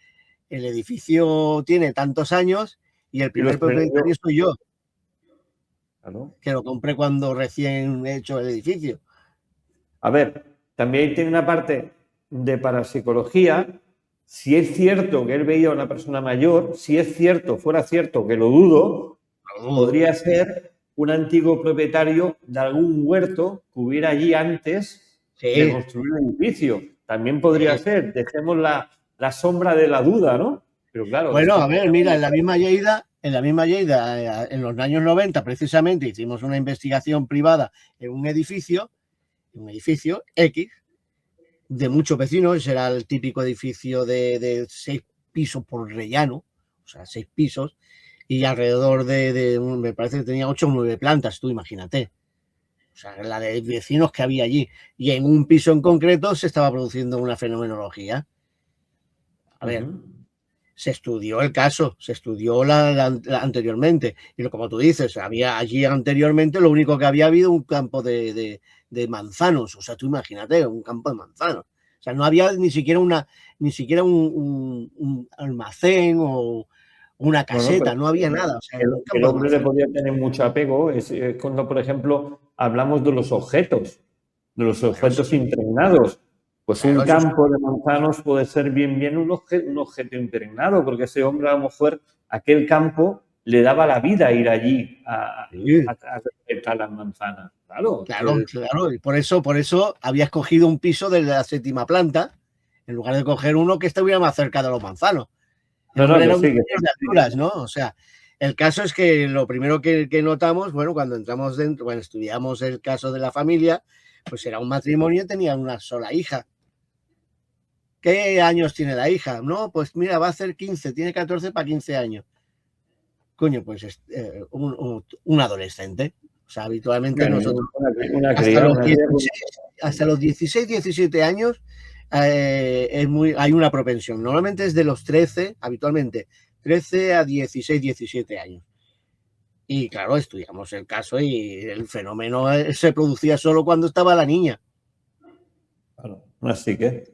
el edificio tiene tantos años y el primer propietario soy yo, Claro. que lo compré cuando recién he hecho el edificio. A ver, también tiene una parte de parapsicología. Si es cierto que él veía a una persona mayor, si es cierto, fuera cierto, que lo dudo, podría ser un antiguo propietario de algún huerto que hubiera allí antes de construir el edificio. También podría ser, dejemos la sombra de la duda, ¿no? Pero claro. Bueno, a ver, mira, en la misma Lleida, en los años 90, precisamente, hicimos una investigación privada en un edificio X, de muchos vecinos, era el típico edificio de 6 pisos por rellano, o sea, 6 pisos, y alrededor me parece que tenía 8 o 9 plantas, tú imagínate. O sea, la de vecinos que había allí. Y en un piso en concreto se estaba produciendo una fenomenología. A ver, se estudió el caso, se estudió anteriormente. Y como tú dices, había allí anteriormente lo único que había habido un campo de manzanos. O sea, tú imagínate, un campo de manzanos. O sea, no había ni siquiera un almacén o una caseta, no había nada. O sea, el hombre le podía tener mucho apego. Es cuando, por ejemplo, hablamos de los objetos impregnados. Pues claro, un campo de manzanos puede ser bien un objeto impregnado, porque ese hombre a lo mejor aquel campo le daba la vida ir allí a recolectar las manzanas. Claro. Y por eso había escogido un piso de la 7ª planta en lugar de coger uno que estuviera más cerca de los manzanos. ¿No? O sea, el caso es que lo primero que notamos, bueno, cuando entramos dentro, bueno, estudiamos el caso de la familia, pues era un matrimonio y tenían una sola hija. ¿Qué años tiene la hija? No, pues mira, va a hacer 15, tiene 14 para 15 años. Coño, pues es un adolescente. O sea, habitualmente nosotros hasta los 16, 17 años hay una propensión. Normalmente es de los 13, habitualmente, 13 a 16, 17 años. Y claro, estudiamos el caso y el fenómeno se producía solo cuando estaba la niña. Claro, una psique.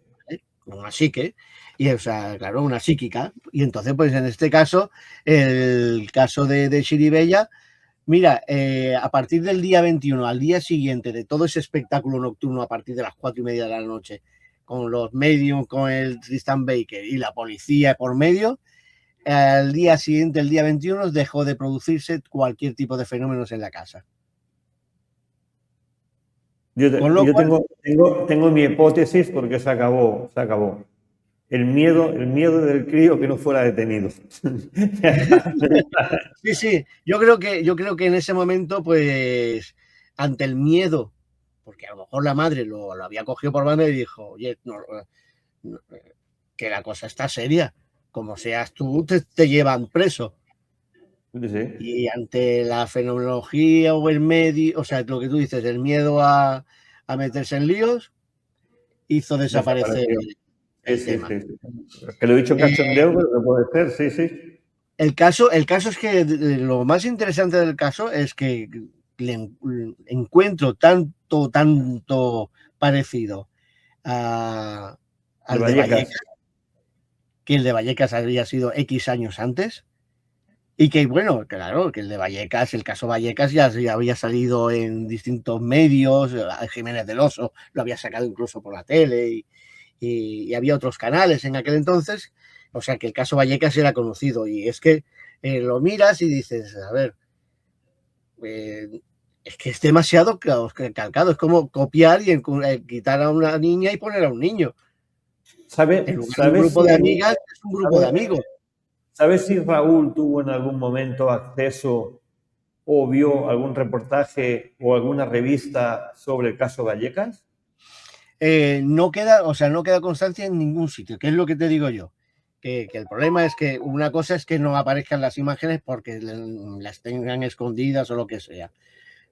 Una psique. Y, o sea, claro, una psíquica. Y entonces, pues en este caso, el caso de Chiribella, mira, a partir del día 21, al día siguiente de todo ese espectáculo nocturno a partir de las 4:30 de la noche, con los medios, con el Tristan Baker y la policía por medio, al día siguiente, el día 21, dejó de producirse cualquier tipo de fenómenos en la casa. Yo tengo mi hipótesis porque se acabó. El miedo del crío que no fuera detenido. Sí. Yo creo que en ese momento, pues, ante el miedo, porque a lo mejor la madre lo había cogido por banda y dijo, oye, no, que la cosa está seria, como seas tú, te llevan preso. Sí. Y ante la fenomenología o el medio, o sea, lo que tú dices, el miedo a meterse en líos, hizo desaparecer el tema. Sí. Que lo he dicho cachondeo, pero no puede ser, sí. El caso es que lo más interesante del caso es que le encuentro tanto parecido al de Vallecas, que el de Vallecas había sido X años antes. Y que, bueno, claro, que el de Vallecas, el caso Vallecas ya había salido en distintos medios, Jiménez del Oso lo había sacado incluso por la tele y había otros canales en aquel entonces, o sea que el caso Vallecas era conocido y es que lo miras y dices, a ver, es que es demasiado calcado, es como copiar y quitar a una niña y poner a un niño. En lugar de un grupo de amigas, es un grupo de amigos. ¿Sabes si Raúl tuvo en algún momento acceso o vio algún reportaje o alguna revista sobre el caso Vallecas? No queda, o sea, no queda constancia en ningún sitio, que es lo que te digo yo. Que el problema es que una cosa es que no aparezcan las imágenes porque las tengan escondidas o lo que sea,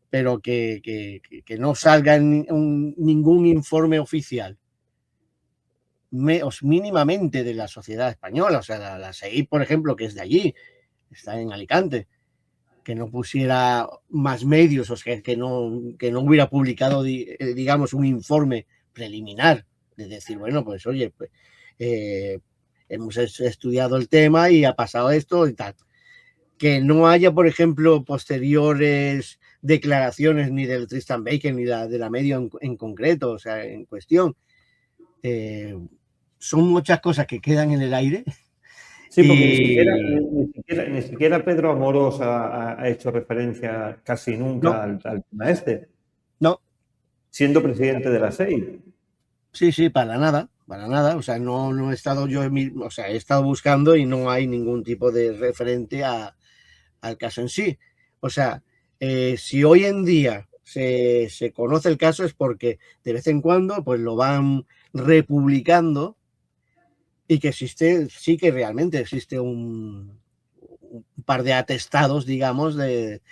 pero que no salga ningún informe oficial mínimamente de la sociedad española, o sea, la SEIP, por ejemplo, que es de allí, está en Alicante, que no pusiera más medios, o sea, que no hubiera publicado, digamos, un informe preliminar, de decir, bueno, pues oye, pues, hemos estudiado el tema y ha pasado esto y tal. Que no haya, por ejemplo, posteriores declaraciones ni del Tristan Baker ni de la medio en concreto, o sea, en cuestión. Son muchas cosas que quedan en el aire. Sí, porque ni siquiera Pedro Amorós ha hecho referencia casi nunca al tema este. No. Siendo presidente de la SEI. Sí, para nada. O sea, no he estado yo, o sea, he estado buscando y no hay ningún tipo de referente al caso en sí. O sea, si hoy en día se conoce el caso es porque de vez en cuando pues lo van republicando y que existe, sí que realmente existe un par de atestados, digamos, de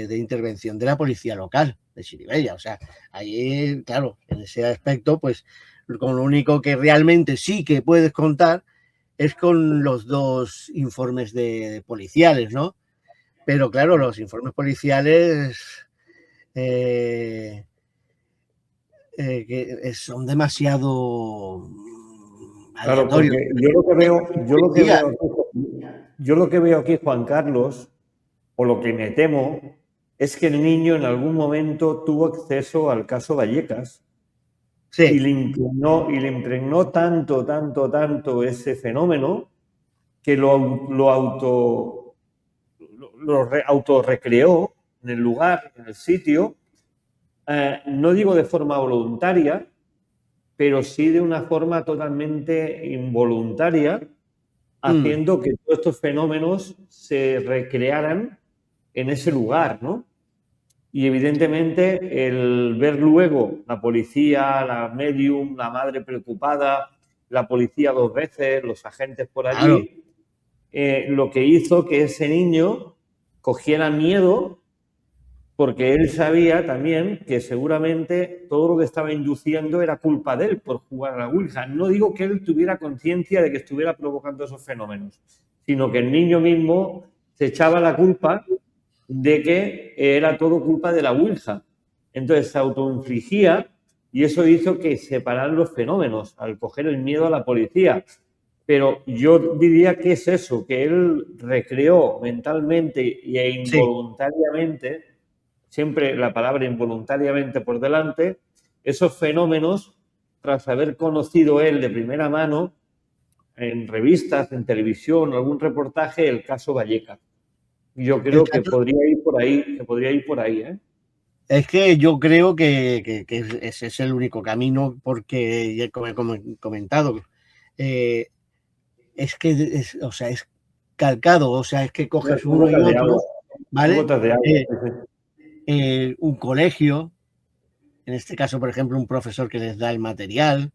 intervención de la policía local de Xirivella. O sea, ahí, claro, en ese aspecto, pues con lo único que realmente sí que puedes contar es con los dos informes de policiales, ¿no? Pero claro, los informes policiales que son demasiado claro, porque yo lo que veo aquí, Juan Carlos, o lo que me temo, es que el niño en algún momento tuvo acceso al caso Vallecas. Sí. Y le impregnó tanto ese fenómeno que lo autorrecreó en el lugar, en el sitio, no digo de forma voluntaria, pero sí de una forma totalmente involuntaria, haciendo que todos estos fenómenos se recrearan en ese lugar, ¿no? Y evidentemente el ver luego la policía, la medium, la madre preocupada, la policía 2 veces, los agentes por allí, lo que hizo que ese niño cogiera miedo porque él sabía también que seguramente todo lo que estaba induciendo era culpa de él por jugar a la Ouija. No digo que él tuviera conciencia de que estuviera provocando esos fenómenos, sino que el niño mismo se echaba la culpa de que era todo culpa de la Ouija. Entonces se autoinfligía y eso hizo que separaran los fenómenos al coger el miedo a la policía. Pero yo diría que es eso, que él recreó mentalmente e involuntariamente, siempre la palabra involuntariamente por delante, esos fenómenos tras haber conocido él de primera mano en revistas, en televisión, algún reportaje, el caso Vallecas. Yo creo que podría ir por ahí, ¿eh? Es que yo creo que ese es el único camino porque, como he comentado, es que o sea, es calcado, o sea, es que coges uno y otro, ¿vale? Un colegio, en este caso, por ejemplo, un profesor que les da el material,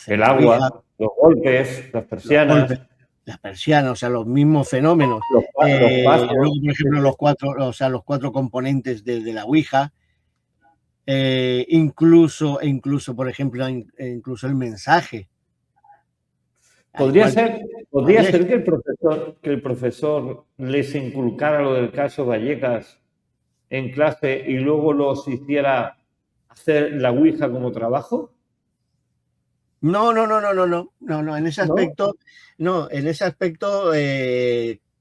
el agua, los golpes, las persianas. Las persianas, o sea, los mismos fenómenos. Los pasos. Luego, por ejemplo, los cuatro componentes de la Ouija. Incluso, por ejemplo, incluso el mensaje. Podría ser que el profesor les inculcara lo del caso Vallecas en clase y luego los hiciera hacer la Ouija como trabajo. No, no, no, no, no, no, no, no, en ese ¿no? aspecto, no, en ese aspecto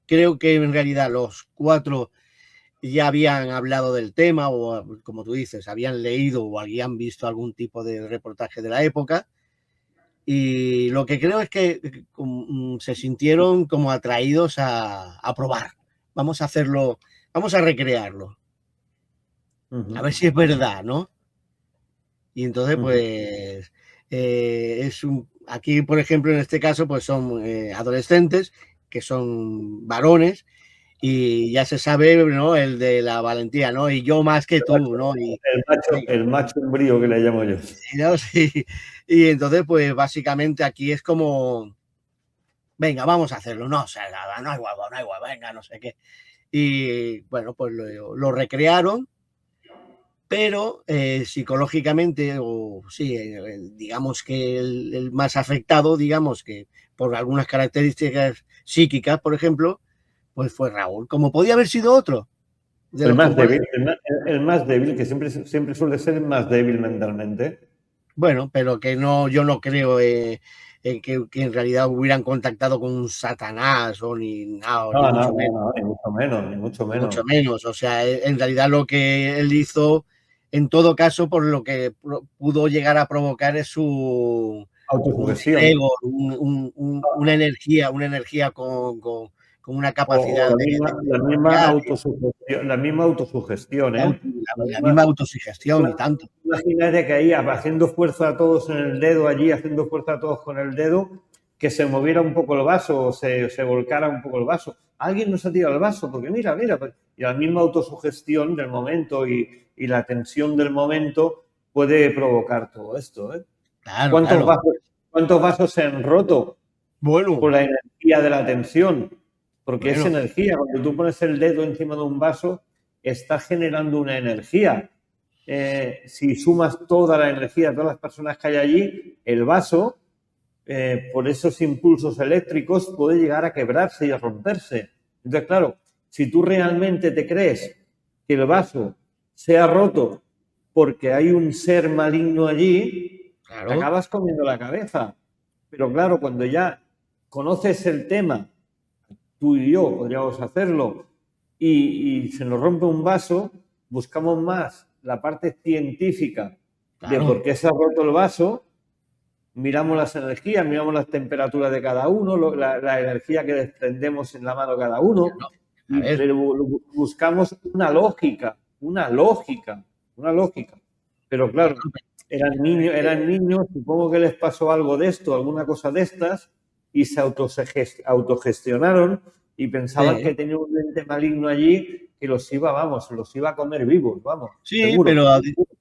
creo que en realidad los cuatro ya habían hablado del tema o, como tú dices, habían leído o habían visto algún tipo de reportaje de la época. Y lo que creo es que se sintieron como atraídos a probar. Vamos a hacerlo, vamos a recrearlo, a Ujú, ver si es verdad, ¿no? Y entonces, ujú. pues, aquí, por ejemplo, en este caso, pues son adolescentes, que son varones, y ya se sabe, ¿no? El de la valentía, ¿no? Y yo más que tú, ¿no? Y, El macho umbrío que le llamo yo. ¿no? Sí. Y entonces, pues, básicamente aquí es como, venga, vamos a hacerlo, no, o sea, nada, no hay huevo, no hay huevo, venga, no sé qué. Y bueno, pues lo recrearon, pero psicológicamente, o sí, digamos que el más afectado, digamos que por algunas características psíquicas, por ejemplo, pues fue Raúl, como podía haber sido otro de El los más débil, componentes. el más débil, que siempre suele ser el más débil mentalmente. Bueno, pero que no, yo no creo que en realidad hubieran contactado con un Satanás o ni nada, ni No, no, mucho no, menos. no, ni mucho menos, ni mucho Ni mucho menos. menos. O sea, en realidad lo que él hizo, en todo caso, por lo que pudo llegar a provocar es un Autosugestión. ego, una energía con una capacidad O la misma autosugestión, ¿eh? La la misma, misma autosugestión y tanto. imagínate que ahí haciendo fuerza a todos en el dedo, allí haciendo fuerza a todos con el dedo, que se moviera un poco el vaso o se volcara un poco el vaso. Alguien nos ha tirado el vaso, porque mira, mira, y la misma autosugestión del momento y la tensión del momento puede provocar todo esto, ¿eh? Claro, ¿Cuántos claro. vasos, cuántos vasos se han roto por Bueno, la energía de la tensión? Porque es bueno, energía. Cuando tú pones el dedo encima de un vaso, está generando una energía. Si sumas toda la energía de todas las personas que hay allí, el vaso, por esos impulsos eléctricos, puede llegar a quebrarse y a romperse. Entonces, claro, si tú realmente te crees que el vaso se ha roto porque hay un ser maligno allí, te claro. acabas comiendo la cabeza. Pero claro, cuando ya conoces el tema, tú y yo podríamos hacerlo, y se nos rompe un vaso, buscamos más la parte científica de por Claro, qué se ha roto el vaso, miramos las energías, miramos las temperaturas de cada uno, la energía que desprendemos en la mano cada uno, claro. A y ver, buscamos una lógica, una lógica, una lógica. Pero claro, claro, eran niños, supongo que les pasó algo de esto, alguna cosa de estas, y se autogestionaron y pensaban que tenía un ente maligno allí que los iba, vamos, los iba a comer vivos, vamos, sí, seguro. pero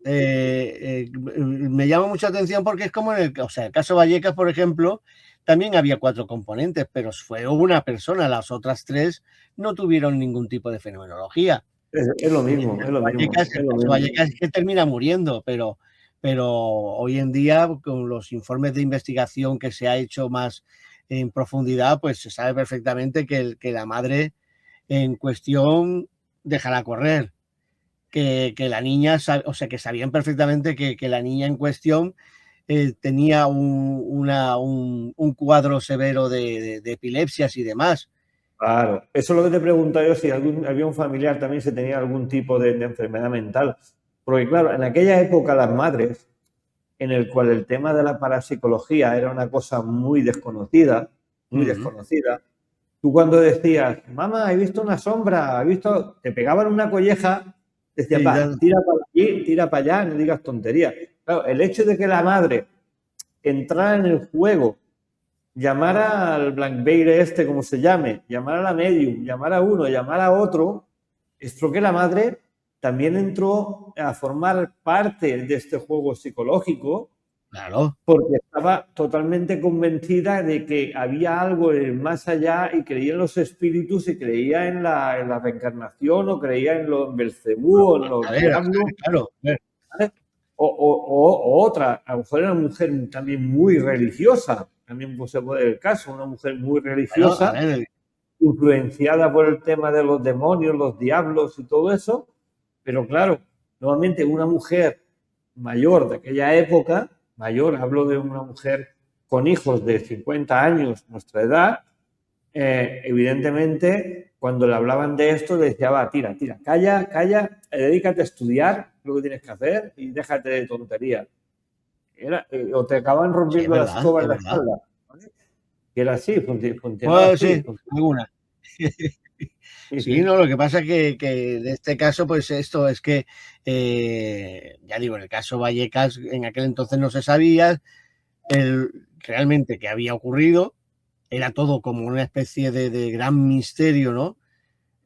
me llama mucha atención porque es como o sea, el caso Vallecas, por ejemplo, también había cuatro componentes, pero fue una persona, las otras tres no tuvieron ningún tipo de fenomenología. Es lo Y mismo, es lo mismo, es El lo caso mismo. Vallecas es que termina muriendo, pero hoy en día, con los informes de investigación que se ha hecho más en profundidad, pues se sabe perfectamente que la madre en cuestión dejará correr. Que la niña, o sea, que sabían perfectamente que la niña en cuestión tenía un cuadro severo de epilepsias y demás. Claro, eso es lo que te pregunto yo, si había un familiar también se tenía algún tipo de enfermedad mental. Porque claro, en aquella época las madres, en el cual el tema de la parapsicología era una cosa muy Mm. desconocida, tú cuando decías, mamá, he visto una sombra, he visto, te pegaban una colleja, decías, Sí, va, tira para allí, tira para allá, no digas tonterías. Claro, el hecho de que la madre entrara en el juego, llamar al Blackbeard este, como se llame, llamar a la medium, llamar a uno, llamar a otro, esto que la madre también entró a formar parte de este juego psicológico claro, porque estaba totalmente convencida de que había algo en el más allá y creía en los espíritus y creía en la reencarnación o creía en los Belcebú o en los a diablos. ver, claro. ¿Vale? O otra, a lo mejor era una mujer también muy religiosa, también pues, se puede ser el caso, una mujer muy Bueno, a religiosa, ver, influenciada por el tema de los demonios, los diablos y todo eso, pero claro, nuevamente una mujer mayor de aquella época mayor, hablo de una mujer con hijos de 50 años, nuestra edad, evidentemente, cuando le hablaban de esto, le decía, va, tira, calla, dedícate a estudiar lo que tienes que hacer y déjate de tonterías. O te acaban rompiendo la escoba en la espalda. ¿Vale? Que era así, funcionaba Pues así. sí, alguna. Sí, no, lo que pasa es que en este caso, pues esto es que, ya digo, en el caso Vallecas, en aquel entonces no se sabía realmente qué había ocurrido, era todo como una especie de gran misterio, ¿no?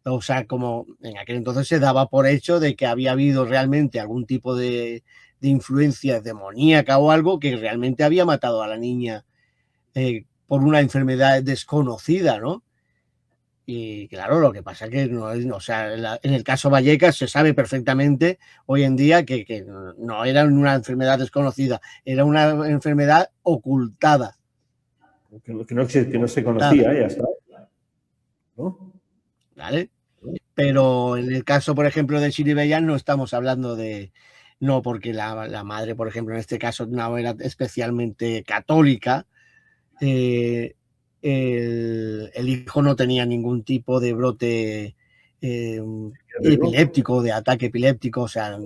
O sea, como en aquel entonces se daba por hecho de que había habido realmente algún tipo de influencia demoníaca o algo que realmente había matado a la niña por una enfermedad desconocida, ¿no? Y claro, lo que pasa es que no es, o sea, en el caso Vallecas se sabe perfectamente hoy en día que no era una enfermedad desconocida, era una enfermedad ocultada. Que no se conocía, ya está. ¿No? ¿Vale? Pero en el caso, por ejemplo, de Chiribella no estamos hablando de, no porque la madre, por ejemplo, en este caso no era especialmente católica, el hijo no tenía ningún tipo de brote epiléptico, de ataque epiléptico, o sea,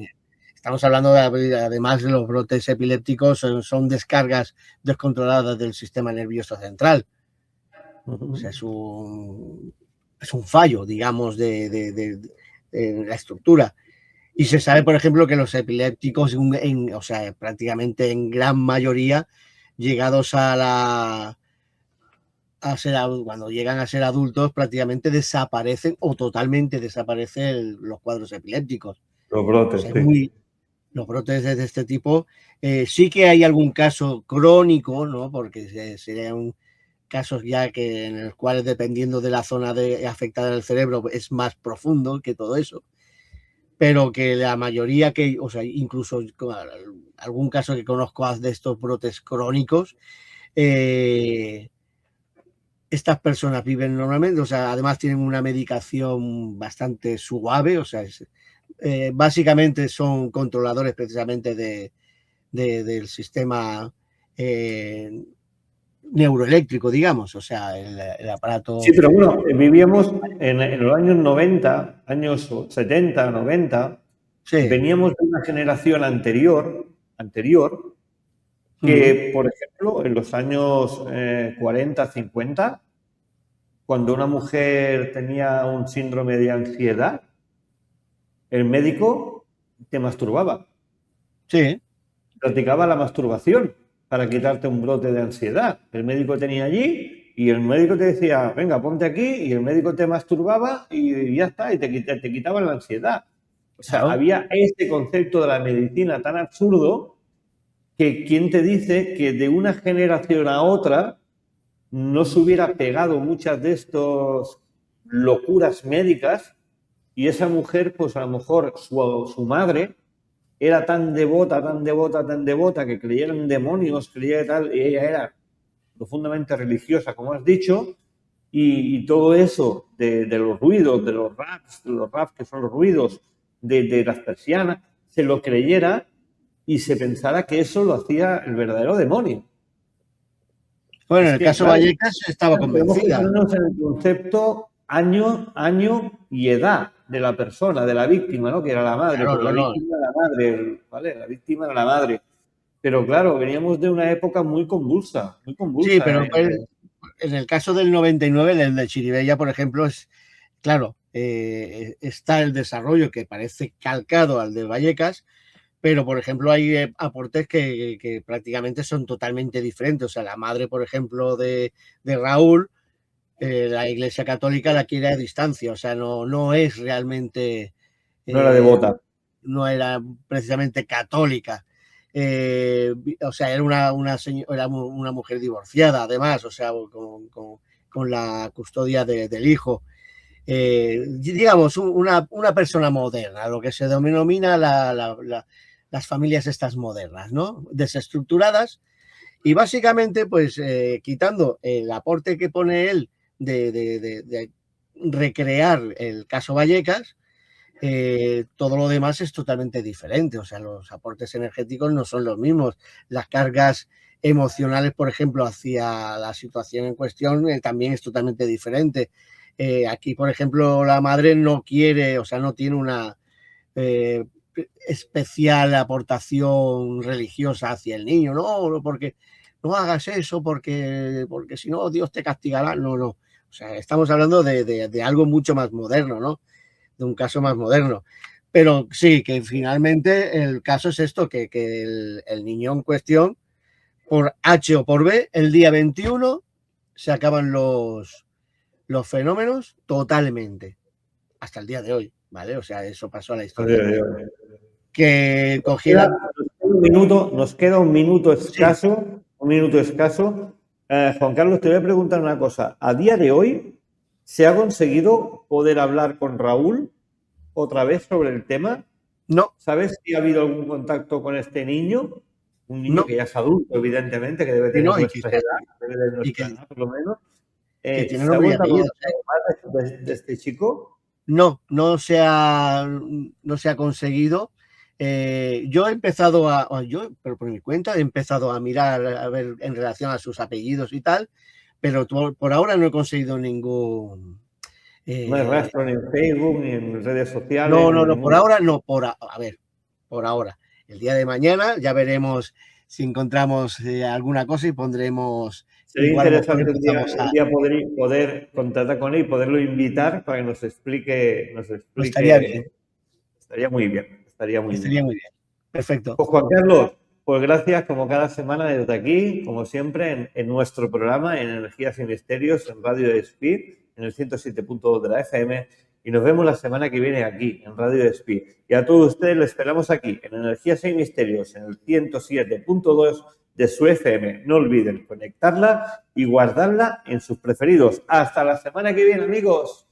estamos hablando además de los brotes epilépticos, son descargas descontroladas del sistema nervioso central. O sea, es un fallo, digamos, de la estructura. Y se sabe, por ejemplo, que los epilépticos, o sea, prácticamente en gran mayoría, llegados cuando llegan a ser adultos, prácticamente desaparecen o totalmente desaparecen los cuadros epilépticos. Los brotes, o sea, los brotes de este tipo. Sí que hay algún caso crónico, ¿no? Porque serían casos ya que en los cuales, dependiendo de la zona afectada del cerebro, es más profundo que todo eso. Pero que la mayoría o sea, incluso algún caso que conozco de estos brotes crónicos, estas personas viven normalmente, o sea, además tienen una medicación bastante suave, o sea, básicamente son controladores precisamente del sistema neuroeléctrico, digamos, o sea, el aparato. Sí, pero bueno, vivíamos en los años 90, años 70, 90, Sí. Veníamos de una generación anterior, que, por ejemplo, en los años 40, 50, cuando una mujer tenía un síndrome de ansiedad, el médico te masturbaba. Sí. Practicaba la masturbación para quitarte un brote de ansiedad. El médico tenía allí y el médico te decía, venga, ponte aquí, y el médico te masturbaba y ya está, y te quitaba la ansiedad. O sea, Claro. había este concepto de la medicina tan absurdo que quién te dice que de una generación a otra no se hubiera pegado muchas de estas locuras médicas y esa mujer, pues a lo mejor su madre era tan devota, que creía en demonios, creía que tal, y ella era profundamente religiosa, como has dicho, y todo eso de los ruidos, de los raps que son los ruidos de las persianas, se lo creyera y se pensara que eso lo hacía el verdadero demonio. Bueno, en el caso Vallecas estaba convencida. Tenemos que ponernos en el concepto año y edad de la persona, de la víctima, ¿no? Que era la madre, Claro, porque la víctima era la madre, ¿vale? La víctima era la madre. Pero claro, veníamos de una época muy convulsa, muy convulsa. Sí, pero en el caso del 99, el de Chiribella, por ejemplo, claro, está el desarrollo que parece calcado al de Vallecas, pero, por ejemplo, hay aportes que prácticamente son totalmente diferentes. O sea, la madre, por ejemplo, de Raúl, la Iglesia Católica la quiere a distancia, o sea, no es realmente... no era devota. No era precisamente católica. O sea, era una mujer divorciada, además, o sea, con la custodia del hijo. Digamos, una persona moderna, lo que se denomina las familias estas modernas, ¿no? Desestructuradas, y básicamente, pues, quitando el aporte que pone él de recrear el caso Vallecas, todo lo demás es totalmente diferente. O sea, los aportes energéticos no son los mismos. Las cargas emocionales, por ejemplo, hacia la situación en cuestión también es totalmente diferente. Aquí, por ejemplo, la madre no quiere, o sea, no tiene una especial aportación religiosa hacia el niño, no, porque no hagas eso, porque si no Dios te castigará. No, no. O sea, estamos hablando de algo mucho más moderno, ¿no? De un caso más moderno. Pero sí, que finalmente el caso es esto, que el niño en cuestión, por H o por B, el día 21 se acaban los fenómenos totalmente, hasta el día de hoy, ¿vale? O sea, eso pasó a la historia. Que cogieran... Nos queda un minuto escaso, sí. un minuto escaso. Juan Carlos, te voy a preguntar una cosa. A día de hoy, ¿se ha conseguido poder hablar con Raúl otra vez sobre el tema? No. ¿Sabes si ha habido algún contacto con este niño? Un niño no. que ya es adulto, evidentemente, que debe tener nuestra edad, debe tener nuestra edad, por lo menos. Que tiene ¿Se ha nombre y vuelto a apellidos, conocer más de este chico? No se ha conseguido. Yo he empezado pero por mi cuenta, he empezado a mirar, a ver en relación a sus apellidos y tal, pero por ahora no he conseguido ningún... No hay rastro ni en Facebook, ni en redes sociales. No, por ahora no. A ver, por ahora. El día de mañana ya veremos si encontramos alguna cosa y pondremos... Sería interesante un día poder contactar con él y poderlo invitar para que nos explique. Estaría bien. Estaría muy bien. Estaría muy bien. Perfecto. Pues Juan Carlos, pues gracias como cada semana desde aquí, como siempre, en nuestro programa en Energías y Misterios en Radio Despí, en el 107.2 de la FM. Y nos vemos la semana que viene aquí, en Radio Despí. Y a todos ustedes les esperamos aquí, en Energías y Misterios, en el 107.2 de su FM. No olviden conectarla y guardarla en sus preferidos. Hasta la semana que viene, amigos.